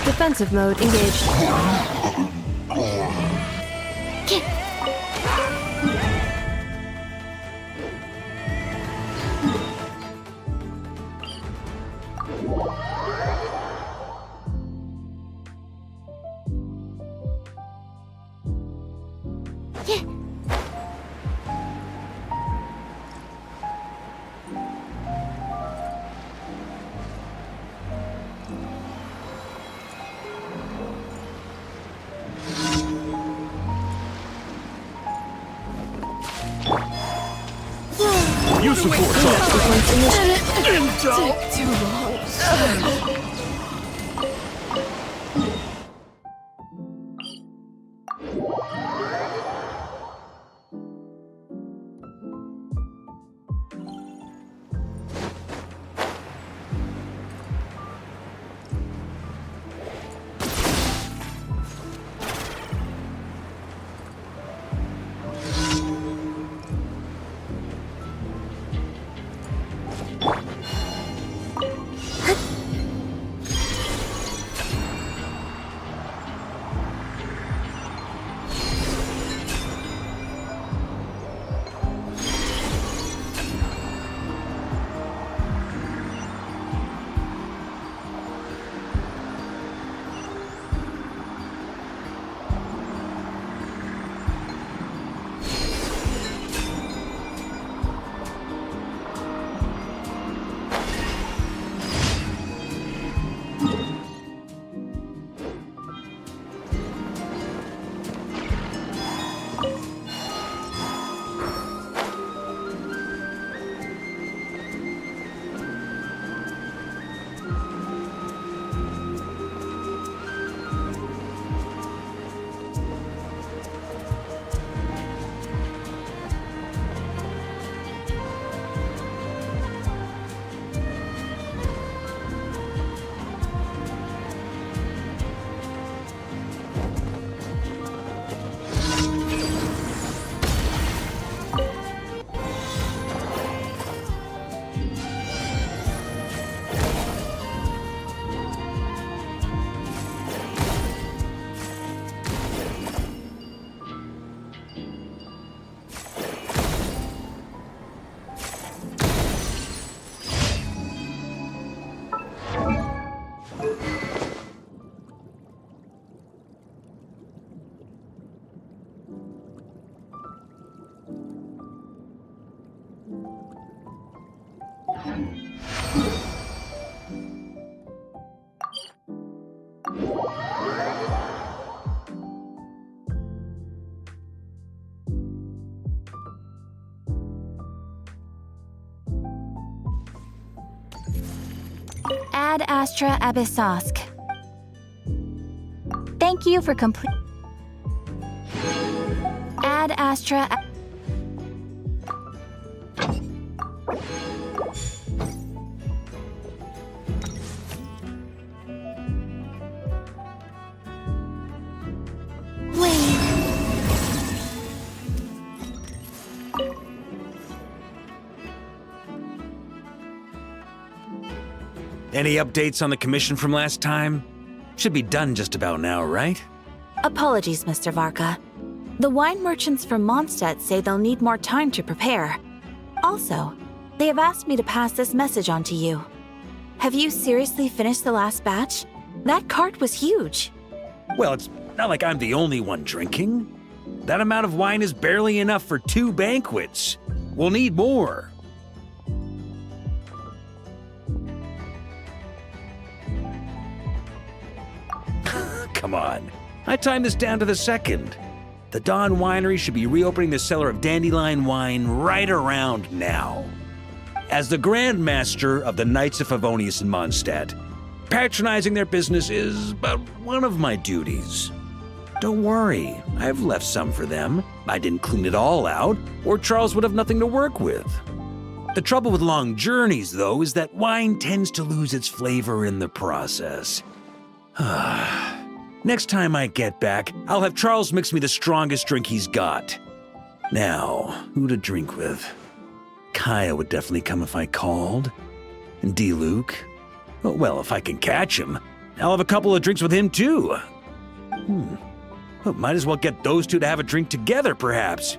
Defensive mode engaged. You support Took too long. Ad Astra Abyssosk. Thank you for complete. Ad Astra. Any updates on the commission from last time? Should be done just about now, right? Apologies, Mr. Varka. The wine merchants from Mondstadt say they'll need more time to prepare. Also, they have asked me to pass this message on to you. Have you seriously finished the last batch? That cart was huge. Well, it's not like I'm the only one drinking. That amount of wine is barely enough for 2 banquets. We'll need more. Come on. I timed this down to the second. The Dawn Winery should be reopening the cellar of Dandelion wine right around now. As the Grand Master of the Knights of Favonius in Mondstadt, patronizing their business is but one of my duties. Don't worry, I've left some for them. I didn't clean it all out, or Charles would have nothing to work with. The trouble with long journeys, though, is that wine tends to lose its flavor in the process. Next time I get back, I'll have Charles mix me the strongest drink he's got. Now, who to drink with? Kaya would definitely come if I called. And D-Luke? Oh, well, if I can catch him, I'll have a couple of drinks with him, too. Well, might as well get those two to have a drink together, perhaps.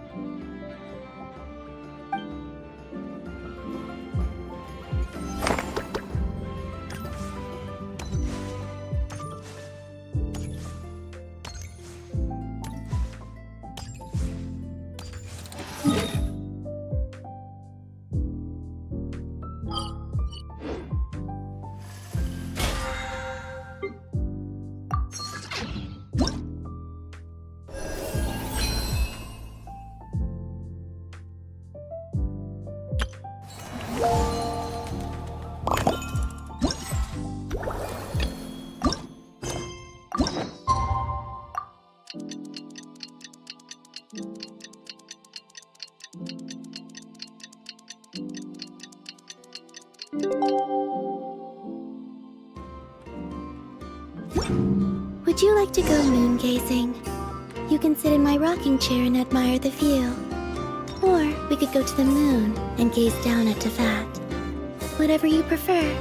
Would you like to go moon gazing? You can sit in my rocking chair and admire the view. Or we could go to the moon and gaze down at Tefat. Whatever you prefer.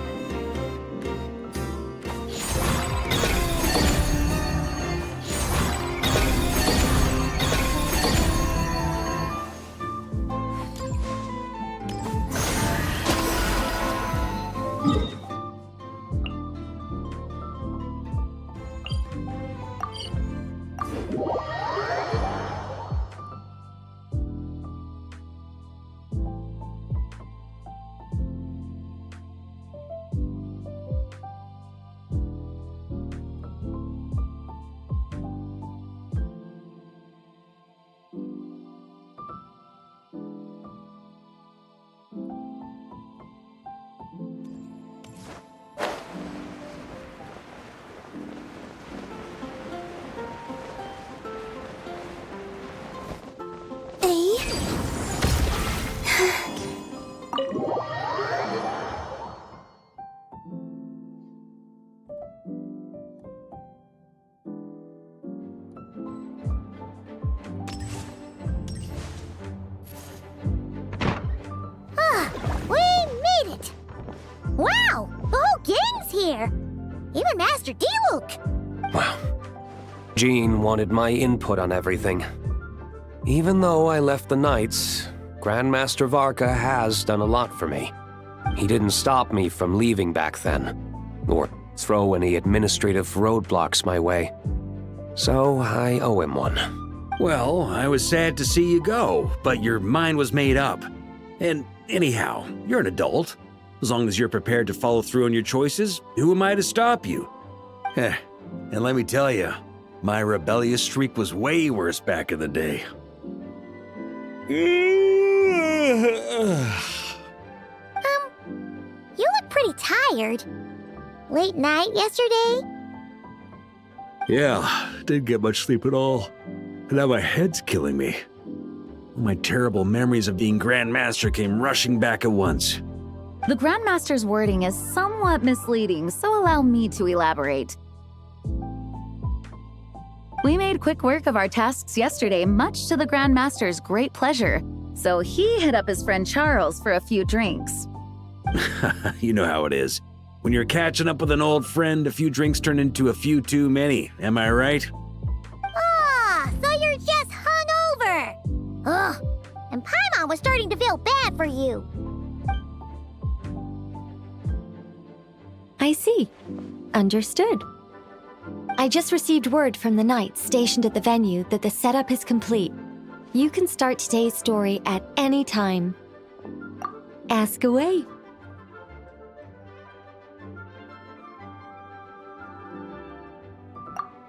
Wow! The whole gang's here! Even Master D-Luke! Wow. Jean wanted my input on everything. Even though I left the Knights, Grandmaster Varka has done a lot for me. He didn't stop me from leaving back then, or throw any administrative roadblocks my way. So I owe him one. Well, I was sad to see you go, but your mind was made up. And anyhow, you're an adult. As long as you're prepared to follow through on your choices, who am I to stop you? And let me tell you, my rebellious streak was way worse back in the day. You look pretty tired. Late night yesterday? Yeah, didn't get much sleep at all. And now my head's killing me. My terrible memories of being Grand Master came rushing back at once. The Grandmaster's wording is somewhat misleading, so allow me to elaborate. We made quick work of our tasks yesterday, much to the Grandmaster's great pleasure, so he hit up his friend Charles for a few drinks. You know how it is. When you're catching up with an old friend, a few drinks turn into a few too many, am I right? Paimon was starting to feel bad for you. I see. Understood. I just received word from the knights stationed at the venue that the setup is complete. You can start today's story at any time. Ask away.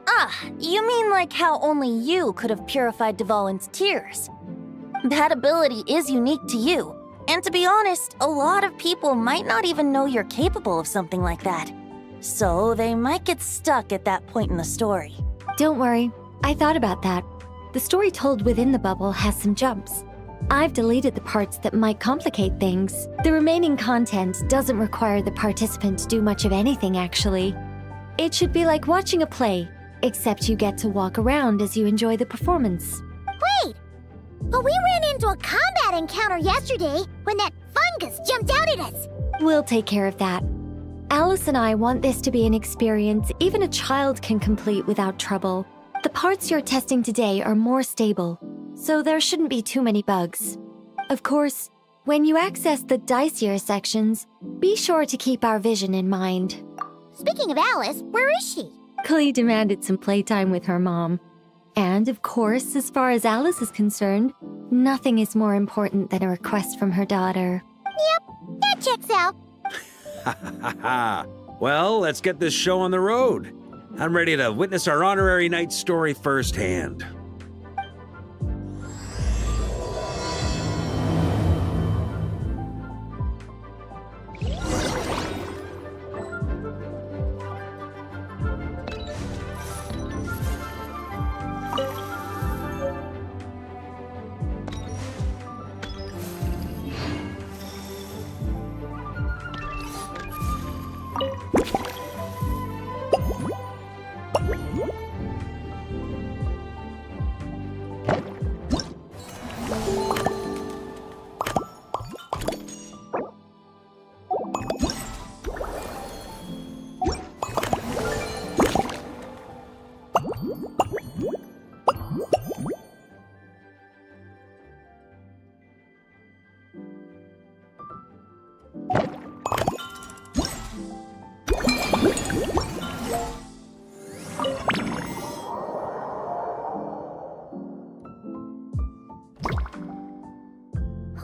Ah, you mean like how only you could have purified Dvalin's tears? That ability is unique to you. And to be honest, a lot of people might not even know you're capable of something like that. So they might get stuck at that point in the story. Don't worry, I thought about that. The story told within the bubble has some jumps. I've deleted the parts that might complicate things. The remaining content doesn't require the participant to do much of anything, actually. It should be like watching a play, except you get to walk around as you enjoy the performance. Wait! But we ran into a combat encounter yesterday when that fungus jumped out at us. We'll take care of that. Alice and I want this to be an experience even a child can complete without trouble. The parts you're testing today are more stable, so there shouldn't be too many bugs. Of course, when you access the dicier sections, be sure to keep our vision in mind. Speaking of Alice, where is she? Clee demanded some playtime with her mom. And of course, as far as Alice is concerned, nothing is more important than a request from her daughter. Yep, that checks out. Ha ha ha! Well, let's get this show on the road. I'm ready to witness our honorary knight's story firsthand.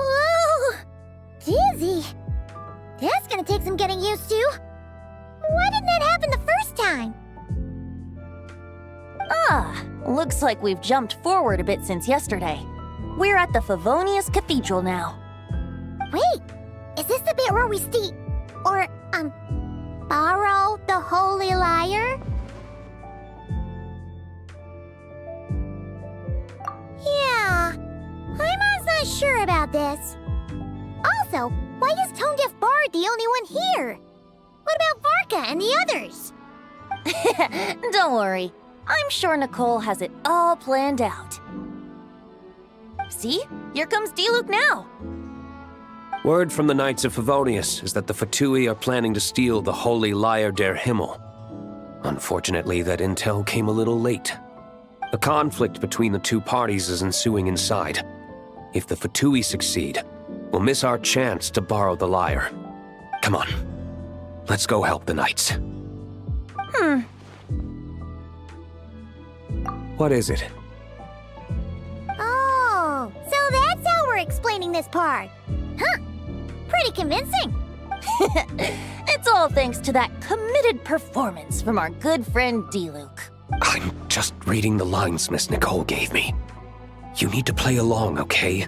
Whoa! Dizzy. That's gonna take some getting used to. Why didn't that happen the first time? Ah, looks like we've jumped forward a bit since yesterday. We're at the Favonius Cathedral now. Wait, is this the bit where we borrow the Holy Lyre? Yeah, Paimon's not sure about this. Also, why is Tone Deaf Bard the only one here? What about Varka and the others? Don't worry, I'm sure Nicole has it all planned out. See? Here comes Diluc now. Word from the Knights of Favonius is that the Fatui are planning to steal the Holy Lyre der Himmel. Unfortunately, that intel came a little late. A conflict between the two parties is ensuing inside. If the Fatui succeed, we'll miss our chance to borrow the lyre. Come on, let's go help the Knights. What is it? Oh, so that's how we're explaining this part. Huh, pretty convincing. It's all thanks to that committed performance from our good friend Diluc. I'm just reading the lines Miss Nicole gave me. You need to play along, okay?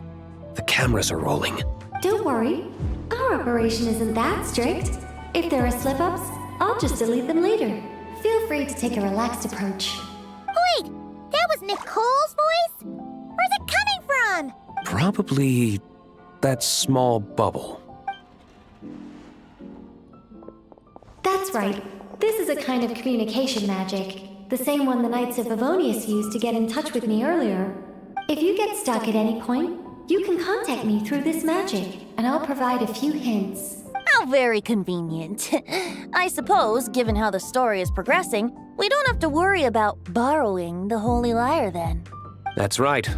The cameras are rolling. Don't worry, our operation isn't that strict. If there are slip-ups, I'll just delete them later. Feel free to take a relaxed approach. Wait, that was Nicole's voice? Where's it coming from? Probably that small bubble. That's right. This is a kind of communication magic. The same one the Knights of Favonius used to get in touch with me earlier. If you get stuck at any point, you can contact me through this magic, and I'll provide a few hints. How very convenient. I suppose, given how the story is progressing, we don't have to worry about borrowing the Holy Lyre then. That's right.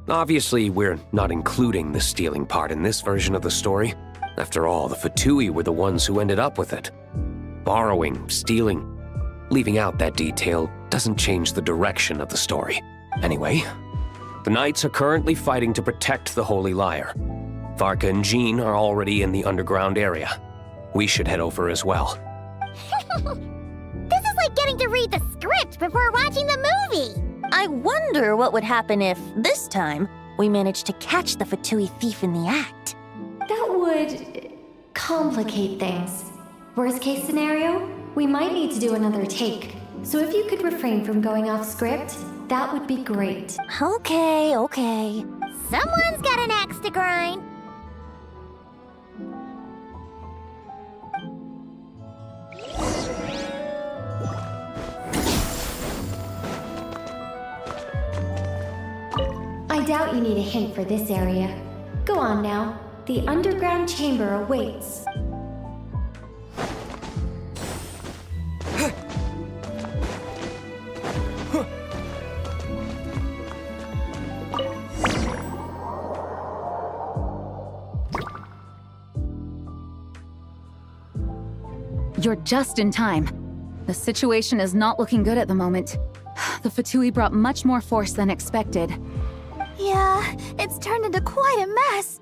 Obviously, we're not including the stealing part in this version of the story. After all, the Fatui were the ones who ended up with it. Borrowing, stealing, leaving out that detail doesn't change the direction of the story. Anyway, the Knights are currently fighting to protect the Holy Lyre. Varka and Jean are already in the underground area. We should head over as well. This is like getting to read the script before watching the movie! I wonder what would happen if, this time, we managed to catch the Fatui thief in the act. That would complicate things. Worst case scenario, we might need to do another take. So if you could refrain from going off script, that would be great. Okay. Someone's got an axe to grind. I doubt you need a hint for this area. Go on now. The underground chamber awaits. You're just in time. The situation is not looking good at the moment. The Fatui brought much more force than expected. Yeah, it's turned into quite a mess.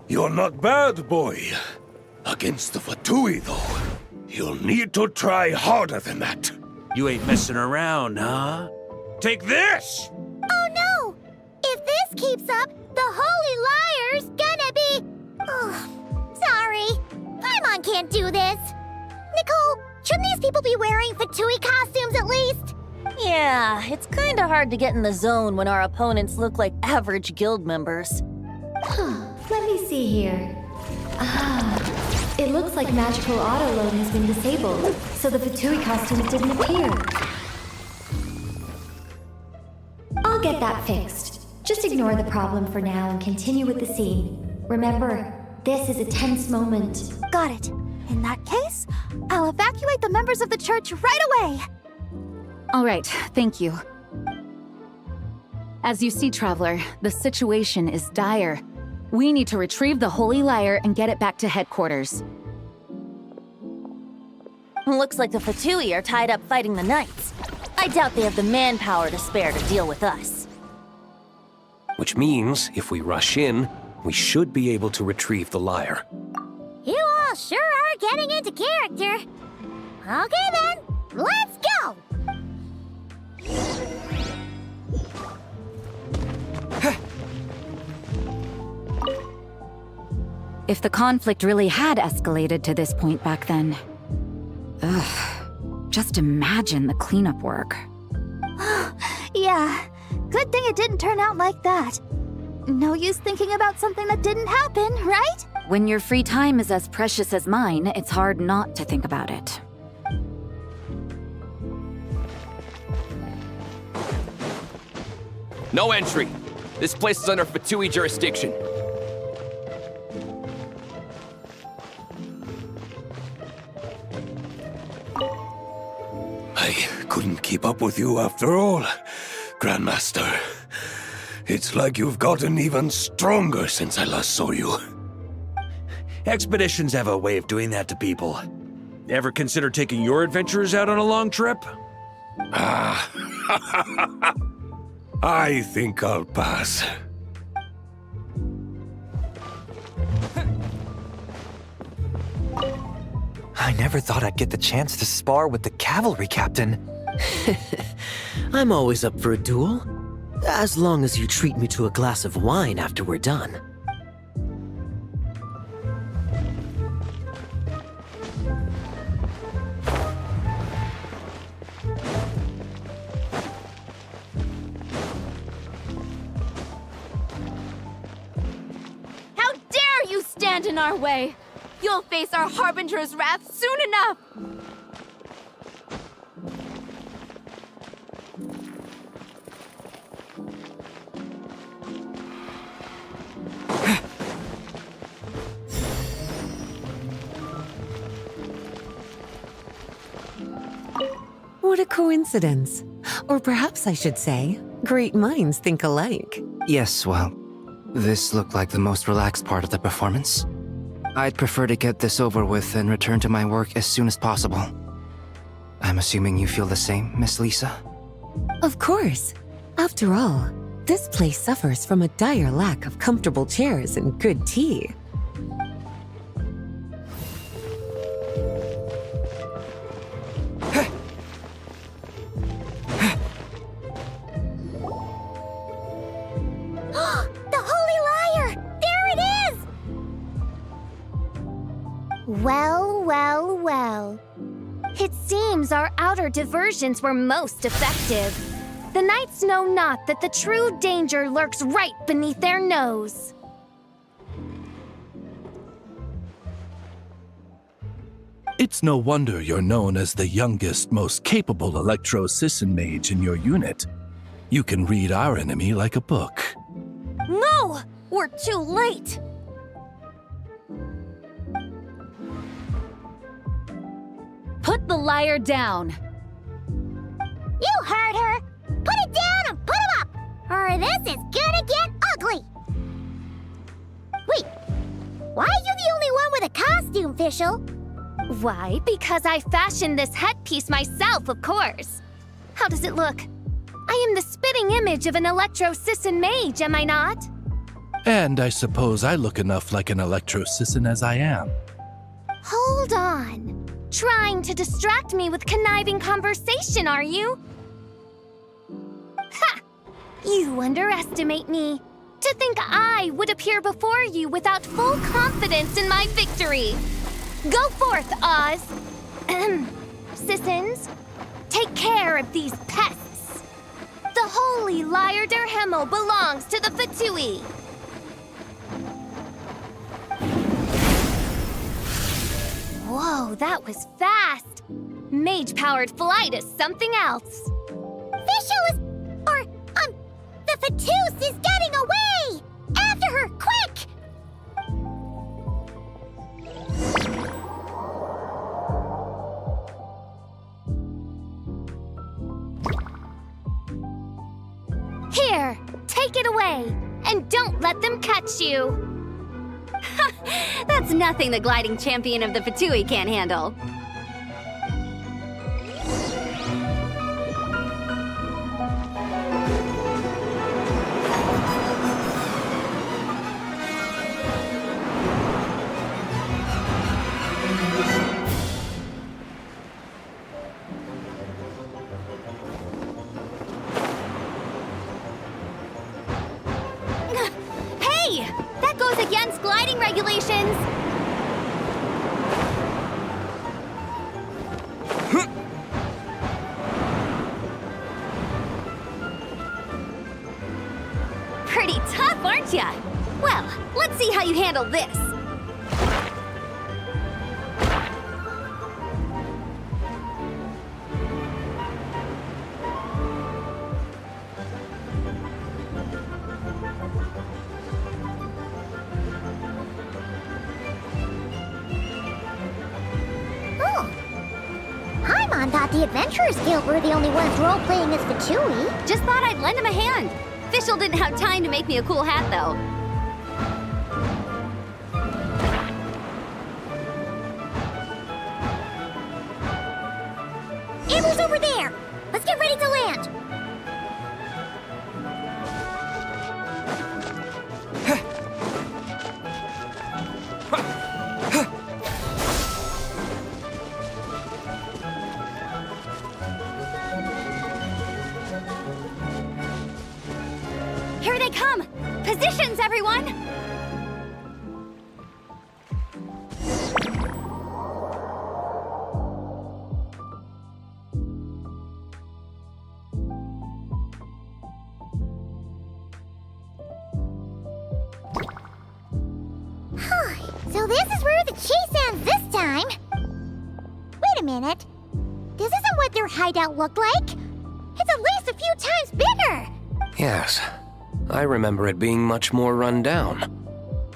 You're not bad, boy. Against the Fatui, though, you'll need to try harder than that. You ain't messing around, huh? Take this! Oh no! If this keeps up, the Holy Lyre's gonna be... Oh, sorry. Paimon can't do this. Nicole, shouldn't these people be wearing Fatui costumes at least? Yeah, it's kinda hard to get in the zone when our opponents look like average guild members. Let me see here. It looks like magical auto-load has been disabled, so the Fatui costumes didn't appear. I'll get that fixed. Just ignore the problem for now and continue with the scene. Remember, this is a tense moment. Got it. In that case, I'll evacuate the members of the church right away. All right, thank you. As you see, Traveler, the situation is dire. We need to retrieve the Holy Lyre and get it back to headquarters. Looks like the Fatui are tied up fighting the Knights. I doubt they have the manpower to spare to deal with us. Which means, if we rush in, we should be able to retrieve the lyre. You all sure are getting into character. Okay then, let's go! If the conflict really had escalated to this point back then. Just imagine the cleanup work. Yeah, good thing it didn't turn out like that. No use thinking about something that didn't happen, right? When your free time is as precious as mine, it's hard not to think about it. No entry. This place is under Fatui jurisdiction. I couldn't keep up with you after all, Grandmaster. It's like you've gotten even stronger since I last saw you. Expeditions have a way of doing that to people. Ever consider taking your adventurers out on a long trip? I think I'll pass. I never thought I'd get the chance to spar with the cavalry captain. I'm always up for a duel, as long as you treat me to a glass of wine after we're done. How dare you stand in our way! You'll face our Harbinger's wrath soon enough! What a coincidence. Or perhaps I should say, great minds think alike. Yes, well, this looked like the most relaxed part of the performance. I'd prefer to get this over with and return to my work as soon as possible. I'm assuming you feel the same, Miss Lisa? Of course. After all, this place suffers from a dire lack of comfortable chairs and good tea. Well. It seems our outer diversions were most effective. The knights know not that the true danger lurks right beneath their nose. It's no wonder you're known as the youngest, most capable electro-Sisson mage in your unit. You can read our enemy like a book. No! We're too late! Put the liar down. You heard her! Put it down and put him up! Or this is gonna get ugly! Wait, why are you the only one with a costume, Fischl? Why, because I fashioned this headpiece myself, of course. How does it look? I am the spitting image of an electro-Sisson mage, am I not? And I suppose I look enough like an electro-Sisson as I am. Hold on. Trying to distract me with conniving conversation, are you? Ha! You underestimate me. To think I would appear before you without full confidence in my victory. Go forth, Oz. Sissons, take care of these pests. The holy Liar der Himmel belongs to the Fatui. Whoa, that was fast! Mage-powered flight is something else. Fischl is... the Fatus is getting away! After her, quick! Here, take it away, and don't let them catch you. That's nothing the gliding champion of the Fatui can't handle. Hey! That goes against gliding regulations! Pretty tough, aren't ya? Well, let's see how you handle this. Paimon thought the Adventurers Guild were the only ones role-playing as Fatui. Just thought I'd lend him a hand. Fischl didn't have time to make me a cool hat, though. Amber's over there! Let's get ready to land! Here they come! Positions, everyone! So this is where the chase ends this time. Wait a minute. This isn't what their hideout looked like. It's at least a few times bigger. Yes, I remember it being much more run down.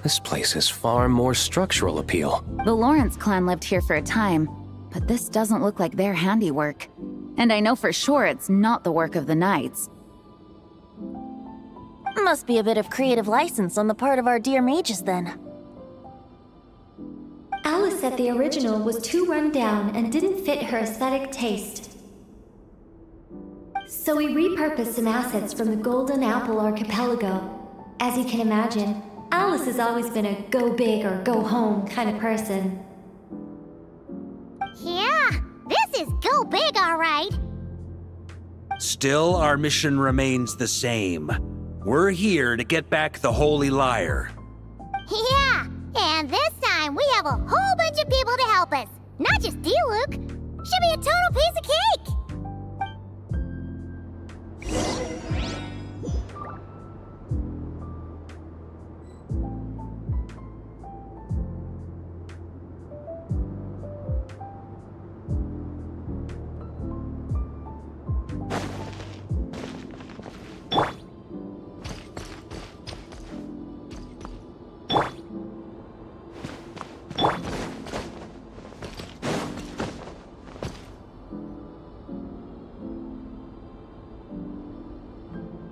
This place has far more structural appeal. The Lawrence clan lived here for a time, but this doesn't look like their handiwork. And I know for sure it's not the work of the knights. Must be a bit of creative license on the part of our dear mages then. Alice said the original was too run down and didn't fit her aesthetic taste. So we repurposed some assets from the Golden Apple Archipelago. As you can imagine, Alice has always been a go big or go home kind of person. Yeah, this is go big, all right. Still, our mission remains the same. We're here to get back the Holy Lyre. Yeah, and this time we have a whole bunch of people to help us. Not just Diluc. Should be a total piece of cake.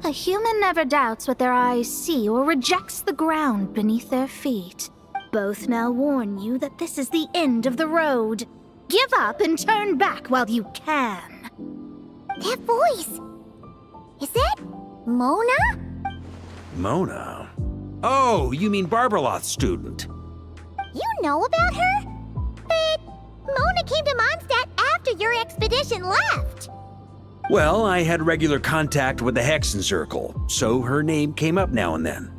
A human never doubts what their eyes see or rejects the ground beneath their feet. Both now warn you that this is the end of the road. Give up and turn back while you can. That voice! Is that Mona? Mona? Oh, you mean Barbarloth's student. You know about her? But Mona came to Mondstadt after your expedition left. Well, I had regular contact with the Hexen Circle, so her name came up now and then.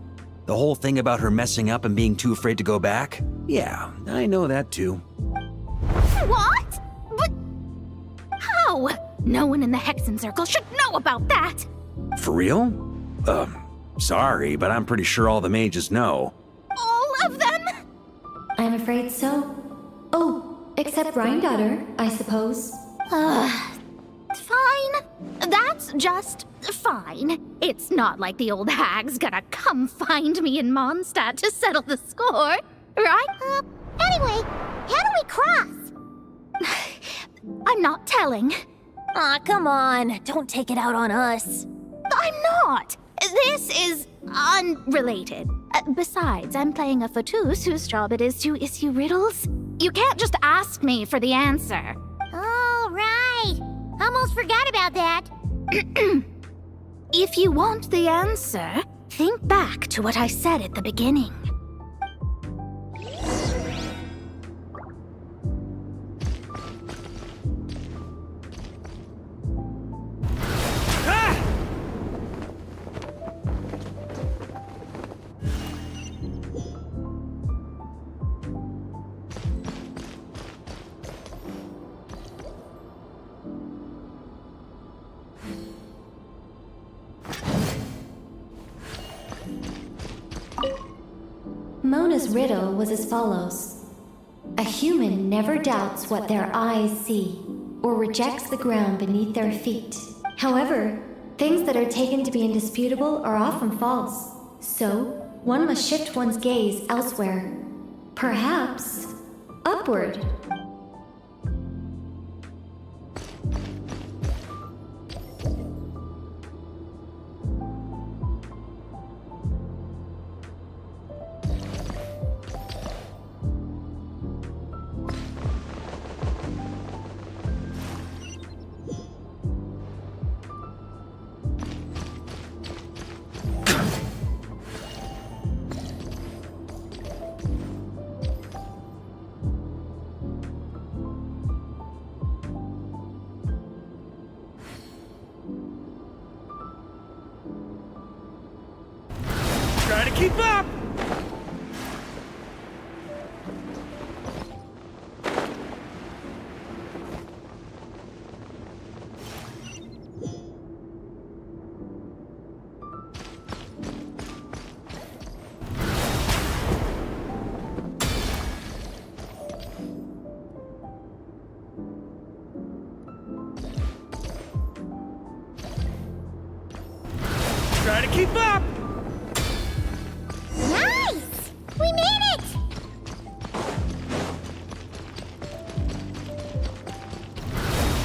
The whole thing about her messing up and being too afraid to go back? Yeah, I know that too. What? But how? No one in the Hexen Circle should know about that! For real? Sorry, but I'm pretty sure all the mages know. All of them? I'm afraid so. Oh, except Rhindaughter, I suppose. Fine. That's just fine. It's not like the old hag's gonna come find me in Mondstadt to settle the score, right? Anyway, how do we cross? I'm not telling. Aw, come on. Don't take it out on us. I'm not. This is unrelated. Besides, I'm playing a fatus whose job it is to issue riddles. You can't just ask me for the answer. All right. Almost forgot about that. If you want the answer, think back to what I said at the beginning. Mona's riddle was as follows. A human never doubts what their eyes see, or rejects the ground beneath their feet. However, things that are taken to be indisputable are often false. So, one must shift one's gaze elsewhere. Perhaps, upward. Try to keep up! Try to keep up! Nice! We made it!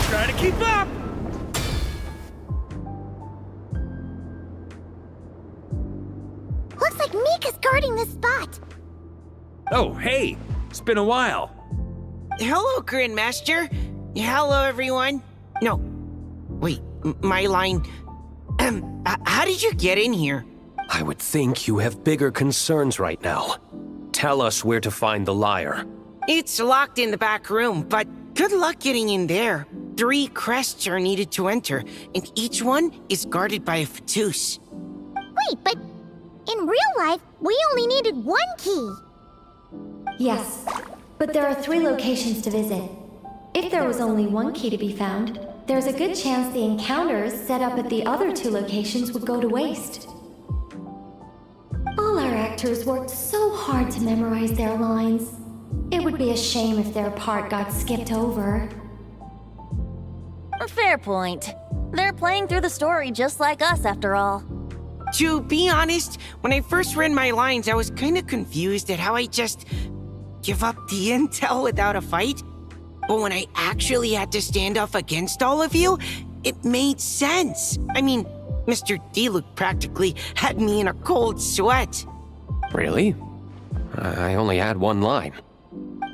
Try to keep up! Looks like Mika's guarding this spot. Oh, hey! It's been a while. Hello, Grandmaster. Hello, everyone. No. Wait, my line. How did you get in here? I would think you have bigger concerns right now. Tell us where to find the lyre. It's locked in the back room, but good luck getting in there. 3 crests are needed to enter, and each one is guarded by a Fatus. Wait, but in real life, we only needed 1 key. Yes, but there are 3 locations to visit. If there was only 1 key to be found, there's a good chance the encounters set up at the other 2 locations would go to waste. All our actors worked so hard to memorize their lines. It would be a shame if their part got skipped over. Fair point. They're playing through the story just like us, after all. To be honest, when I first read my lines, I was kind of confused at how I just give up the intel without a fight. But when I actually had to stand up against all of you, it made sense. I mean, Mr. Diluc practically had me in a cold sweat. Really? I only had 1 line.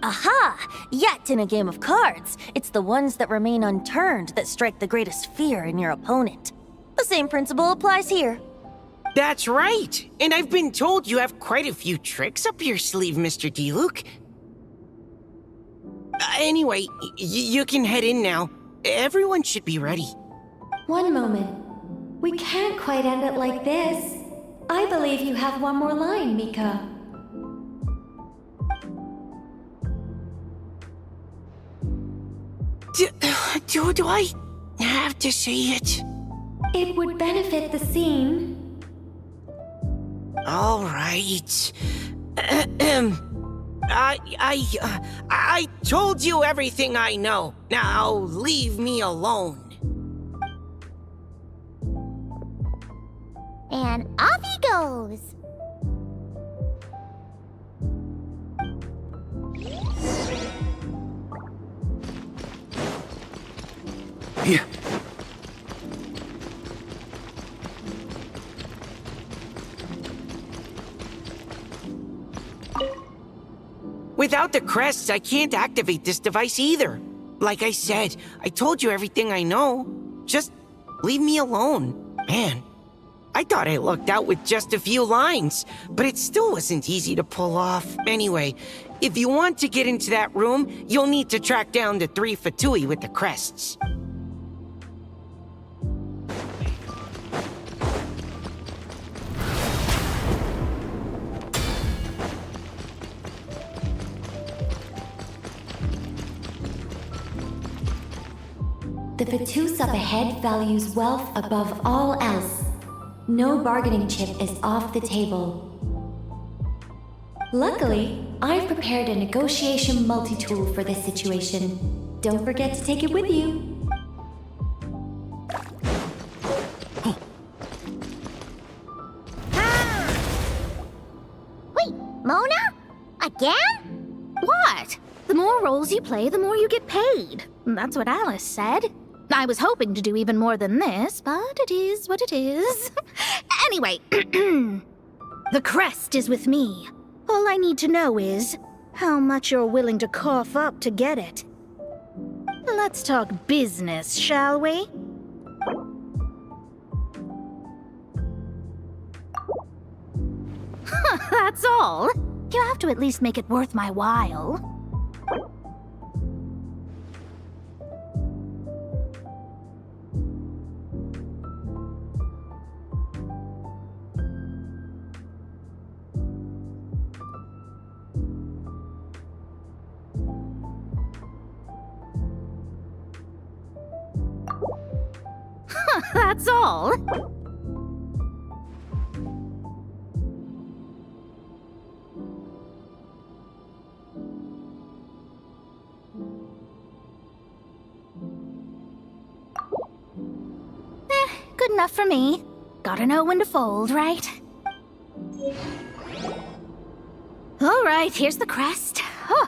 Aha! Yet in a game of cards, it's the ones that remain unturned that strike the greatest fear in your opponent. The same principle applies here. That's right! And I've been told you have quite a few tricks up your sleeve, Mr. Diluc. Anyway, you can head in now. Everyone should be ready. One moment. We can't quite end it like this. I believe you have 1 more line, Mika. Do I have to say it? It would benefit the scene. All right. I told you everything I know. Now leave me alone. And off he goes. Yeah. Without the crests, I can't activate this device either. Like I said, I told you everything I know. Just leave me alone. Man, I thought I lucked out with just a few lines, but it still wasn't easy to pull off. Anyway, if you want to get into that room, you'll need to track down the 3 Fatui with the crests. The Fatus up ahead values wealth above all else. No bargaining chip is off the table. Luckily, I've prepared a negotiation multi-tool for this situation. Don't forget to take it with you. Wait, Mona? Again? What? The more roles you play, the more you get paid. That's what Alice said. I was hoping to do even more than this, but it is what it is. Anyway, the crest is with me. All I need to know is how much you're willing to cough up to get it. Let's talk business, shall we? That's all. You have to at least make it worth my while. That's all. Good enough for me. Gotta know when to fold, right? All right, here's the crest. Huh.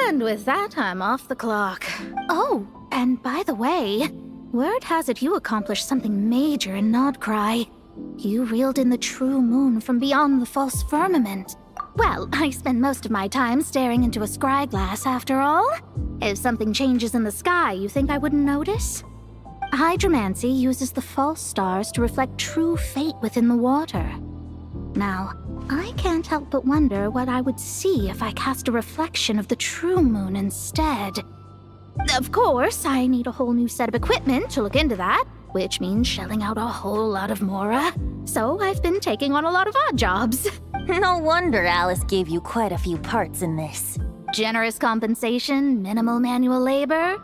And with that, I'm off the clock. Oh, and by the way, word has it you accomplished something major in Nodcry. You reeled in the true moon from beyond the false firmament. Well, I spend most of my time staring into a scryglass after all. If something changes in the sky, you think I wouldn't notice? Hydromancy uses the false stars to reflect true fate within the water. Now, I can't help but wonder what I would see if I cast a reflection of the true moon instead. Of course, I need a whole new set of equipment to look into that, which means shelling out a whole lot of mora. So I've been taking on a lot of odd jobs. No wonder Alice gave you quite a few parts in this. Generous compensation, minimal manual labor.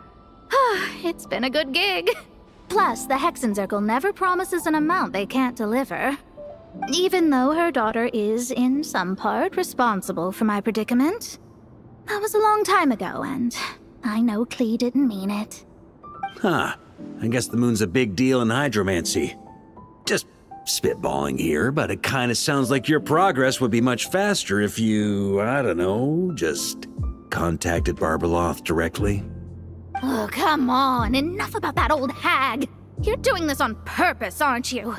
It's been a good gig. Plus, the Hexen Circle never promises an amount they can't deliver. Even though her daughter is, in some part, responsible for my predicament. That was a long time ago, and I know Klee didn't mean it. Huh. I guess the moon's a big deal in hydromancy. Just spitballing here, but it kind of sounds like your progress would be much faster if you, I don't know, just contacted Barbeloth directly. Oh, come on. Enough about that old hag. You're doing this on purpose, aren't you?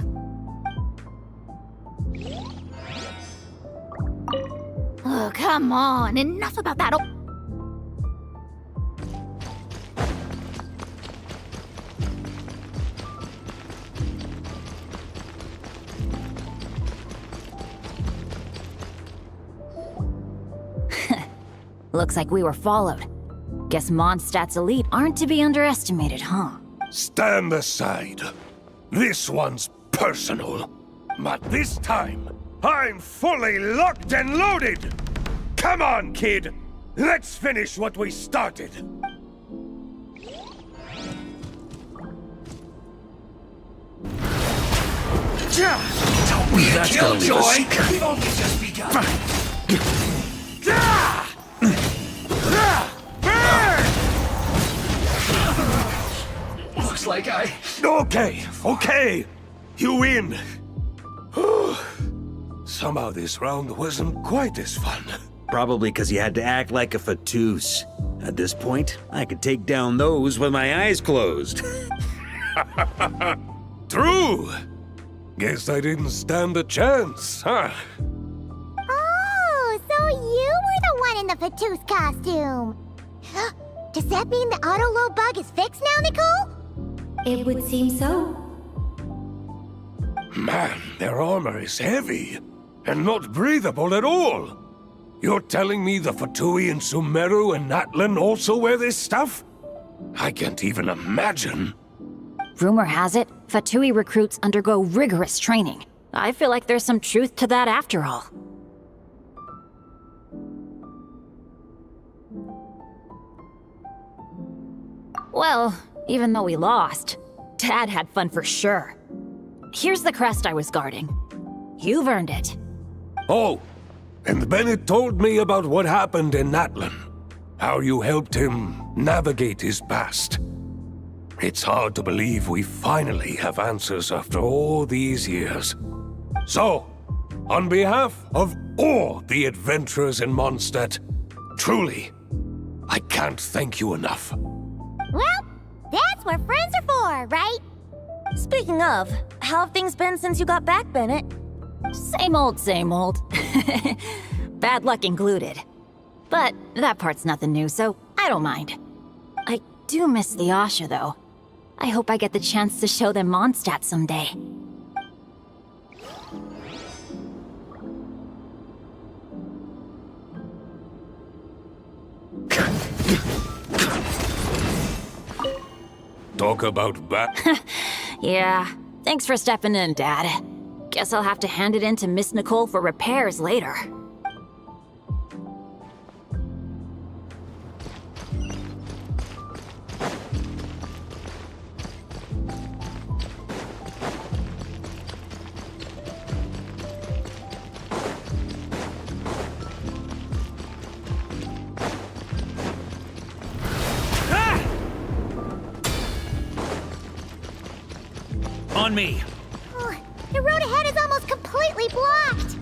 Oh, come on. Enough about that old... Looks like we were followed. Guess Mondstadt's elite aren't to be underestimated, huh? Stand aside. This one's personal. But this time, I'm fully locked and loaded! Come on, kid! Let's finish what we started! Don't be a killjoy! We've only just begun! Looks like I... Okay. You win. Somehow this round wasn't quite as fun. Probably because you had to act like a fatus. At this point, I could take down those with my eyes closed. True. Guess I didn't stand a chance, huh? Oh, so you were the one in the Fatus costume. Does that mean the auto-low bug is fixed now, Nicole? It would seem so. Man, their armor is heavy and not breathable at all. You're telling me the Fatui in Sumeru and Natlan also wear this stuff? I can't even imagine. Rumor has it, Fatui recruits undergo rigorous training. I feel like there's some truth to that after all. Well, even though we lost, Dad had fun for sure. Here's the crest I was guarding. You've earned it. Oh, and Bennett told me about what happened in Natlan. How you helped him navigate his past. It's hard to believe we finally have answers after all these years. So, on behalf of all the adventurers in Mondstadt, truly, I can't thank you enough. Well, that's what friends are for, right? Speaking of, how have things been since you got back, Bennett? Same old, same old. Bad luck included. But that part's nothing new, so I don't mind. I do miss the Asha, though. I hope I get the chance to show them Mondstadt someday. Talk about bat. Yeah, thanks for stepping in, Dad. Guess I'll have to hand it in to Miss Nicole for repairs later. On me! Oh, the road ahead is almost completely blocked.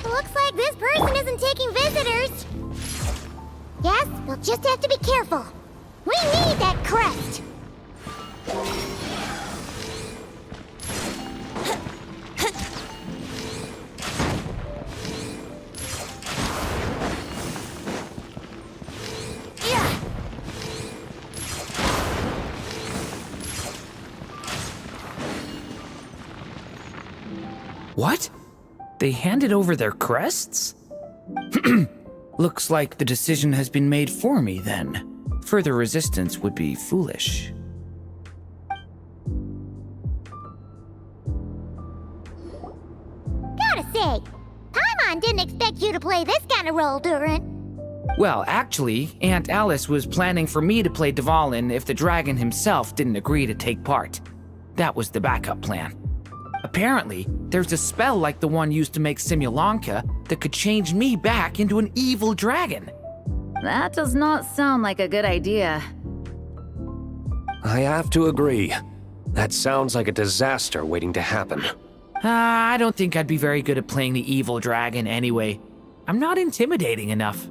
Looks like this person isn't taking visitors. Yes, we'll just have to be careful. We need that crest. What? They handed over their crests? Looks like the decision has been made for me then. Further resistance would be foolish. Gotta say, Paimon didn't expect you to play this kind of role, Durin. Well, actually, Aunt Alice was planning for me to play Dvalin if the dragon himself didn't agree to take part. That was the backup plan. Apparently, there's a spell like the one used to make Simulanka that could change me back into an evil dragon. That does not sound like a good idea. I have to agree. That sounds like a disaster waiting to happen. I don't think I'd be very good at playing the evil dragon anyway. I'm not intimidating enough.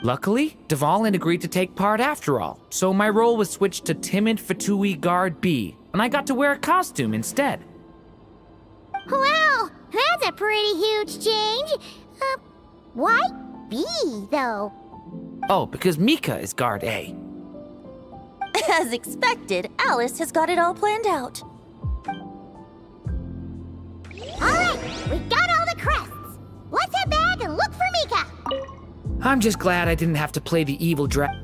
Luckily, Dvalin agreed to take part after all, so my role was switched to timid Fatui Guard B, and I got to wear a costume instead. Wow, that's a pretty huge change. Why B, though? Oh, because Mika is Guard A. As expected, Alice has got it all planned out. Alright, we got all the crests. Let's head back and look for Mika. I'm just glad I didn't have to play the evil dragon.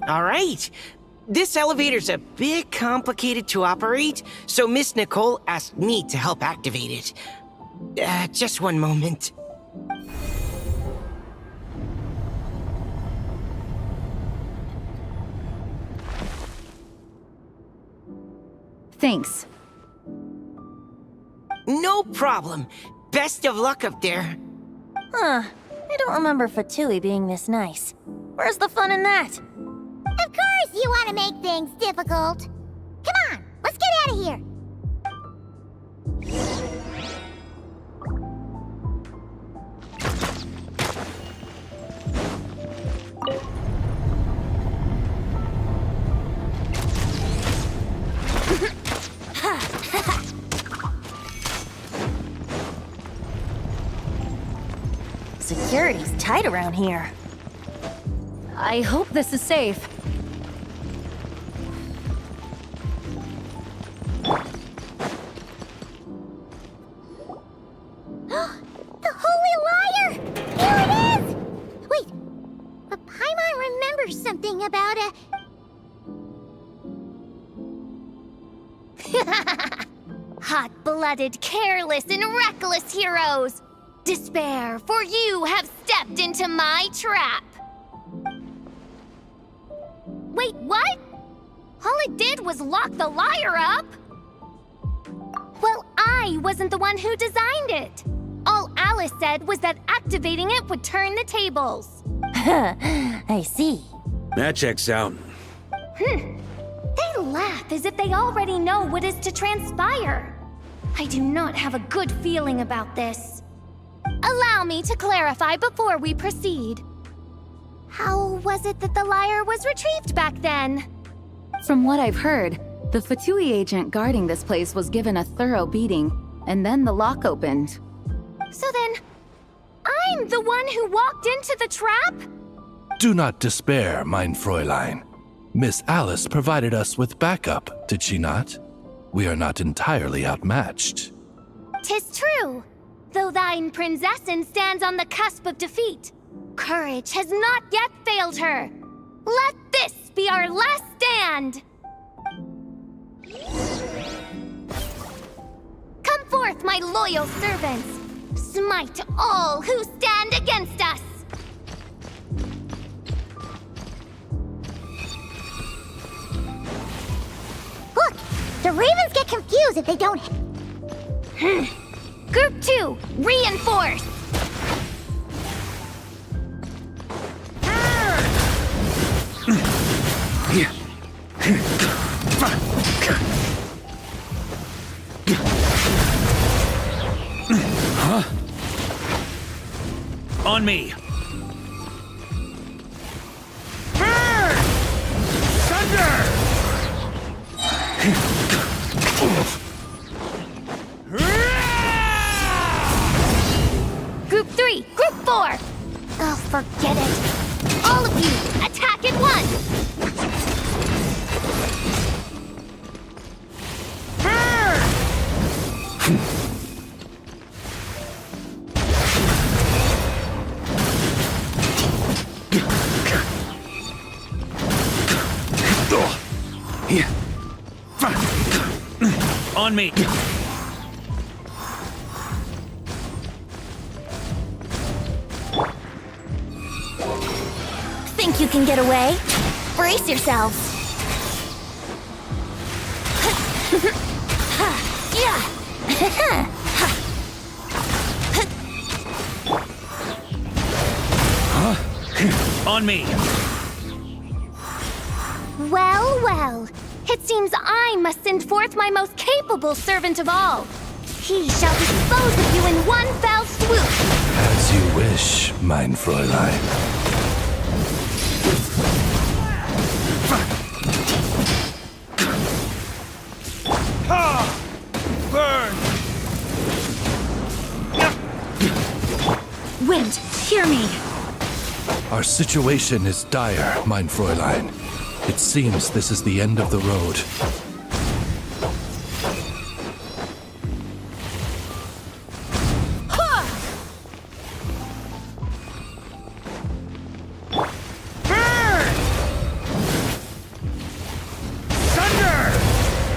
All right. This elevator's a bit complicated to operate, so Miss Nicole asked me to help activate it. Just one moment. Thanks. No problem. Best of luck up there. Huh. I don't remember Fatui being this nice. Where's the fun in that? Of course you want to make things difficult. Come on, let's get out of here. Security's tight around here. I hope this is safe. The Holy Liar! Here it is! Wait, but Paimon remembers something about a... Hot-blooded, careless, and reckless heroes! Despair, for you have stepped into my trap! Wait, what? All it did was lock the liar up? Well, I wasn't the one who designed it. All Alice said was that activating it would turn the tables. I see. That checks out. They laugh as if they already know what is to transpire. I do not have a good feeling about this. Allow me to clarify before we proceed. How was it that the liar was retrieved back then? From what I've heard, the Fatui agent guarding this place was given a thorough beating, and then the lock opened. So then, I'm the one who walked into the trap? Do not despair, mein Fräulein. Miss Alice provided us with backup, did she not? We are not entirely outmatched. 'Tis true, though thine Prinzessin stands on the cusp of defeat. Courage has not yet failed her. Let this be our last stand! Come forth, my loyal servants! Smite all who stand against us! Look, the ravens get confused if they don't... Group 2, reinforce! Huh? On me. Group 3, Group 4! Oh, forget it. All of you, attack at once! On me! Think you can get away? Brace yourselves. On me! Well, well. It seems I must send forth my most capable servant of all. He shall dispose of you in one fell swoop. As you wish, mein Fräulein. Burn! Wind, hear me. Our situation is dire, mein Fräulein. It seems this is the end of the road.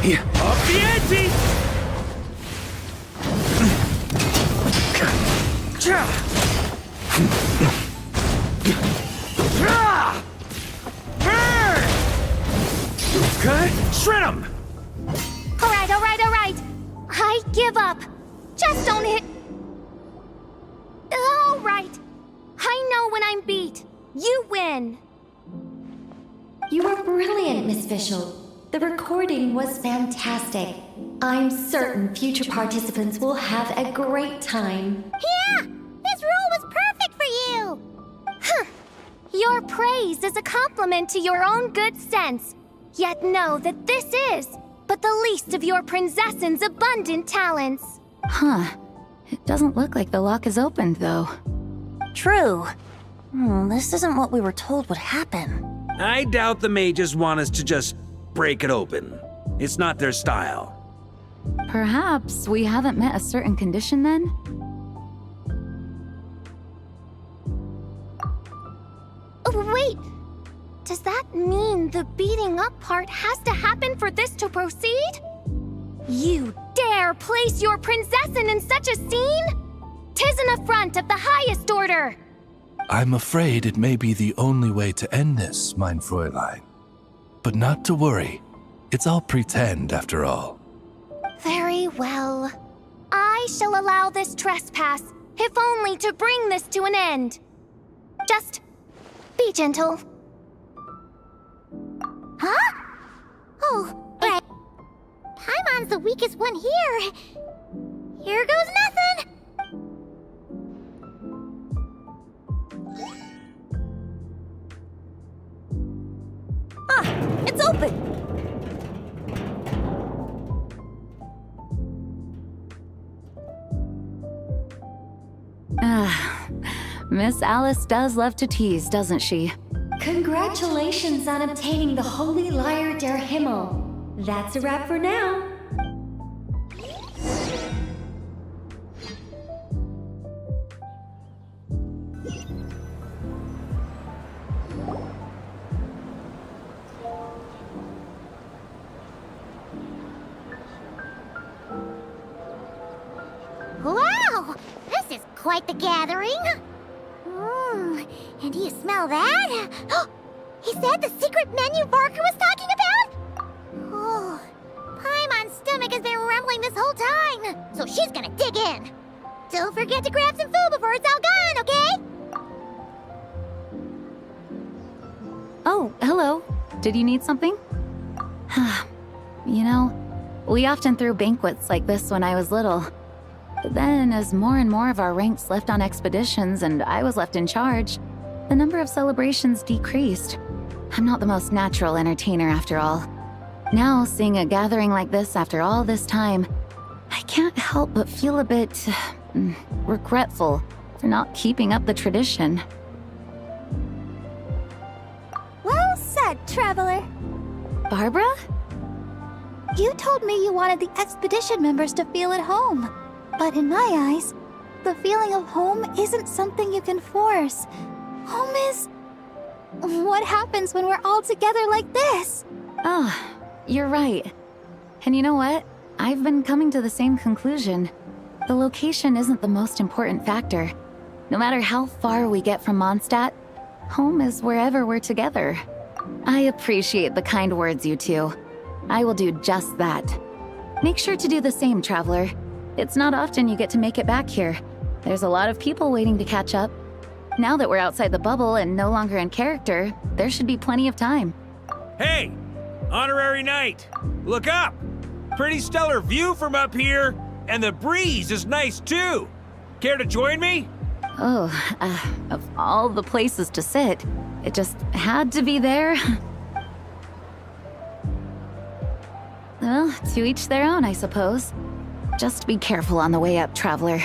Up the ante! Okay, shred 'em! All right. I give up. Just don't hit. All right. I know when I'm beat. You win. You were brilliant, Miss Fischl. The recording was fantastic. I'm certain future participants will have a great time. Yeah! This role was perfect for you! Huh. Your praise is a compliment to your own good sense. Yet know that this is but the least of your princess's abundant talents. Huh. It doesn't look like the lock is opened, though. True. This isn't what we were told would happen. I doubt the mages want us to just break it open. It's not their style. Perhaps we haven't met a certain condition then? Oh, wait! Does that mean the beating up part has to happen for this to proceed? You dare place your princessin in such a scene? 'Tis an affront of the highest order! I'm afraid it may be the only way to end this, mein Fräulein. But not to worry. It's all pretend, after all. Very well. I shall allow this trespass, if only to bring this to an end. Just be gentle. Huh? Oh, right. Paimon's the weakest one here. Here goes nothing! It's open! Miss Alice does love to tease, doesn't she? Congratulations on obtaining the Holy Lyre der Himmel. That's a wrap for now. Wow! This is quite the gathering! And do you smell that? Is that the secret menu Barker was talking about? Oh, Paimon's stomach has been rumbling this whole time, so she's gonna dig in. Don't forget to grab some food before it's all gone, okay? Oh, hello. Did you need something? You know, we often threw banquets like this when I was little. But then, as more and more of our ranks left on expeditions and I was left in charge, the number of celebrations decreased. I'm not the most natural entertainer after all. Now, seeing a gathering like this after all this time, I can't help but feel a bit regretful for not keeping up the tradition. Well said, traveler. Barbara? You told me you wanted the expedition members to feel at home. But in my eyes, the feeling of home isn't something you can force. Home is... what happens when we're all together like this? Oh, you're right. And you know what? I've been coming to the same conclusion. The location isn't the most important factor. No matter how far we get from Mondstadt, home is wherever we're together. I appreciate the kind words, you two. I will do just that. Make sure to do the same, traveler. It's not often you get to make it back here. There's a lot of people waiting to catch up. Now that we're outside the bubble and no longer in character, there should be plenty of time. Hey! Honorary Knight! Look up! Pretty stellar view from up here, and the breeze is nice too! Care to join me? Oh, of all the places to sit, it just had to be there. Well, to each their own, I suppose. Just be careful on the way up, traveler.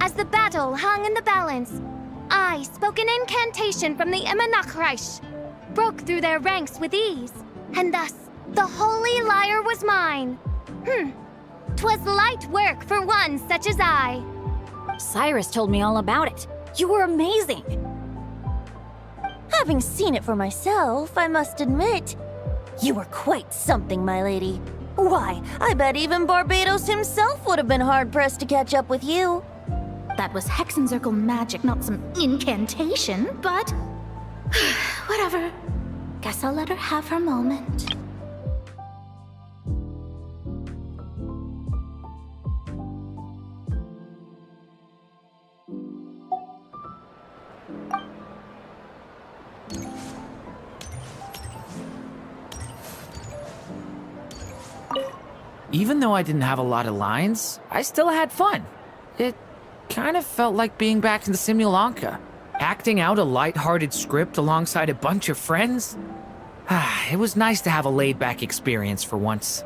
As the battle hung in the balance, I spoke an incantation from the Imanachreich, broke through their ranks with ease, and thus the holy lyre was mine. 'Twas light work for one such as I. Cyrus told me all about it. You were amazing. Having seen it for myself, I must admit, you were quite something, my lady. Why, I bet even Barbados himself would have been hard-pressed to catch up with you. That was Hexencircle magic, not some incantation, but... whatever. Guess I'll let her have her moment. Even though I didn't have a lot of lines, I still had fun. It kind of felt like being back in the Simulanka, acting out a light-hearted script alongside a bunch of friends. It was nice to have a laid-back experience for once.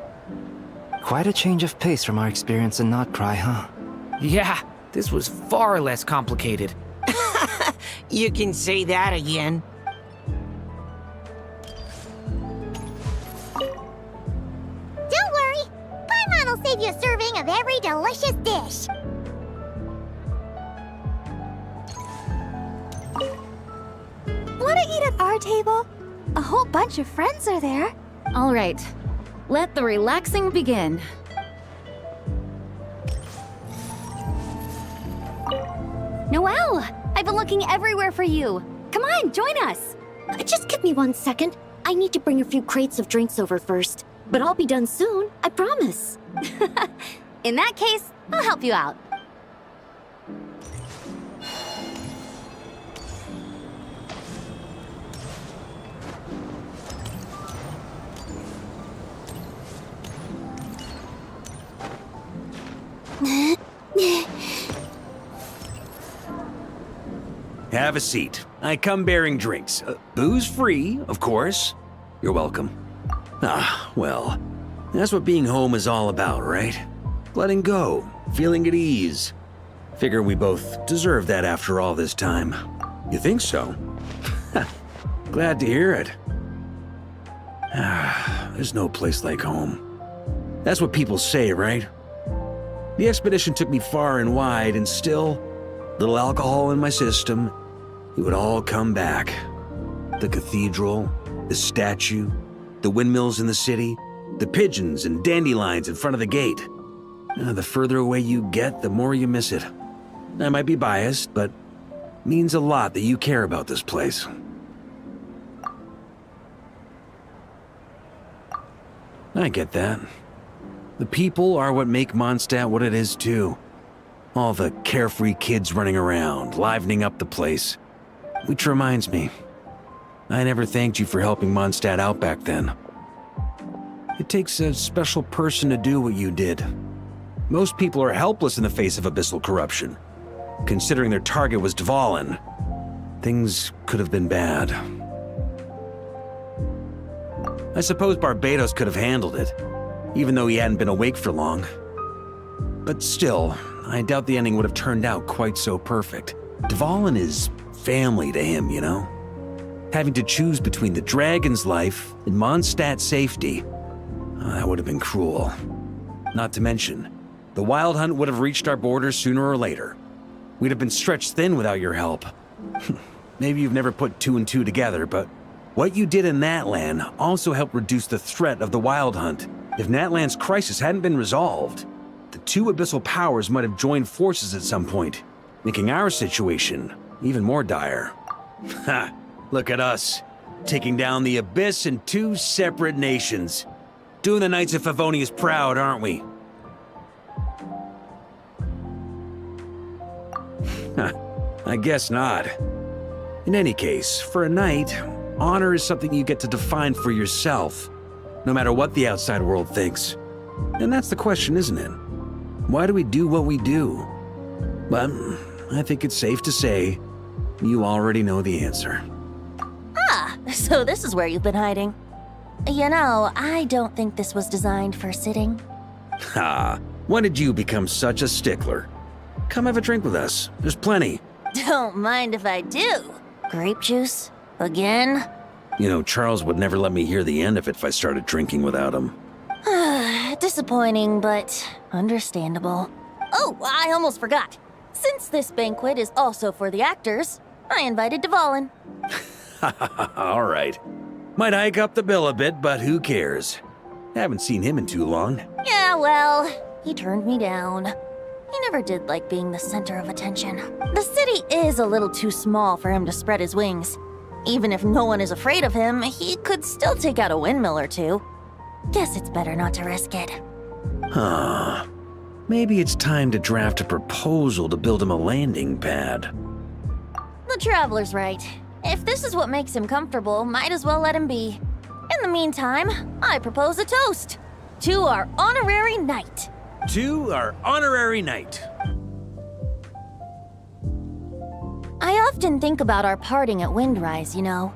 Quite a change of pace from our experience in Notcry, huh? Yeah, this was far less complicated. You can say that again. Don't worry, Paimon will save you a serving of every delicious dish. Want to eat at our table? A whole bunch of friends are there. All right, let the relaxing begin. Noelle! I've been looking everywhere for you. Come on, join us. Just give me 1 second. I need to bring a few crates of drinks over first. But I'll be done soon, I promise. In that case, I'll help you out. Have a seat. I come bearing drinks. Booze free, of course. You're welcome. Ah, well, that's what being home is all about, right? Letting go, feeling at ease. Figure we both deserve that after all this time. You think so? Glad to hear it. There's no place like home. That's what people say, right? The expedition took me far and wide, and still, little alcohol in my system, it would all come back. The cathedral, the statue, the windmills in the city, the pigeons and dandelions in front of the gate. The further away you get, the more you miss it. I might be biased, but it means a lot that you care about this place. I get that. The people are what make Mondstadt what it is, too. All the carefree kids running around, livening up the place. Which reminds me, I never thanked you for helping Mondstadt out back then. It takes a special person to do what you did. Most people are helpless in the face of abyssal corruption. Considering their target was Dvalin, things could have been bad. I suppose Barbados could have handled it, even though he hadn't been awake for long. But still, I doubt the ending would have turned out quite so perfect. Dvalin is family to him, you know? Having to choose between the dragon's life and Mondstadt's safety, that would have been cruel. Not to mention, the Wild Hunt would have reached our borders sooner or later. We'd have been stretched thin without your help. Maybe you've never put two and two together, but what you did in Natlan also helped reduce the threat of the Wild Hunt. If Natlan's crisis hadn't been resolved, the two abyssal powers might have joined forces at some point, making our situation even more dire. Ha! Look at us, taking down the Abyss in two separate nations. Doing the Knights of Favonius proud, aren't we? I guess not. In any case, for a knight, honor is something you get to define for yourself, no matter what the outside world thinks. And that's the question, isn't it? Why do we do what we do? But I think it's safe to say you already know the answer. Ah, so this is where you've been hiding. You know, I don't think this was designed for sitting. Ha! When did you become such a stickler? Come have a drink with us. There's plenty. Don't mind if I do. Grape juice? Again? You know, Charles would never let me hear the end of it if I started drinking without him. Disappointing, but understandable. Oh, I almost forgot. Since this banquet is also for the actors, I invited Dvalin. All right. Might hike up the bill a bit, but who cares? Haven't seen him in too long. Yeah, well, he turned me down. He never did like being the center of attention. The city is a little too small for him to spread his wings. Even if no one is afraid of him, he could still take out a windmill or two. Guess it's better not to risk it. Huh. Maybe it's time to draft a proposal to build him a landing pad. The Traveler's right. If this is what makes him comfortable, might as well let him be. In the meantime, I propose a toast to our honorary knight. To our honorary knight. I often think about our parting at Windrise, you know.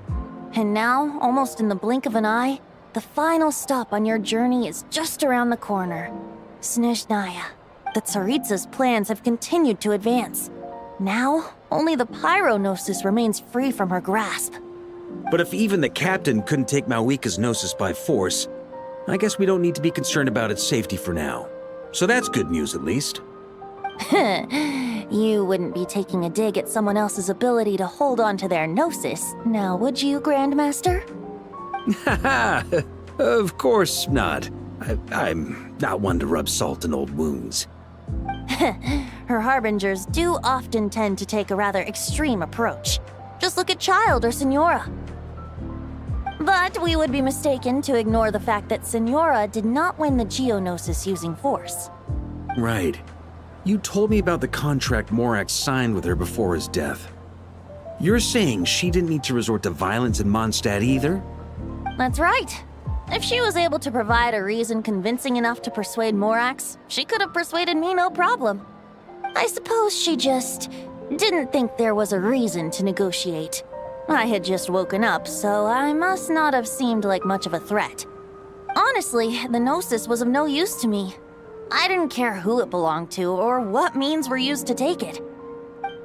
And now, almost in the blink of an eye, the final stop on your journey is just around the corner. Snezhnaya. The Tsaritsa's plans have continued to advance. Now, only the Pyro-Gnosis remains free from her grasp. But if even the captain couldn't take Malwika's Gnosis by force, I guess we don't need to be concerned about its safety for now. So that's good news, at least. You wouldn't be taking a dig at someone else's ability to hold on to their Gnosis, now would you, Grandmaster? Haha, of course not. I'm not one to rub salt in old wounds. Her harbingers do often tend to take a rather extreme approach. Just look at Child or Signora. But we would be mistaken to ignore the fact that Signora did not win the Geonosis using force. Right. You told me about the contract Morak signed with her before his death. You're saying she didn't need to resort to violence in Mondstadt either? That's right. If she was able to provide a reason convincing enough to persuade Morax, she could have persuaded me no problem. I suppose she just didn't think there was a reason to negotiate. I had just woken up, so I must not have seemed like much of a threat. Honestly, the Gnosis was of no use to me. I didn't care who it belonged to or what means were used to take it.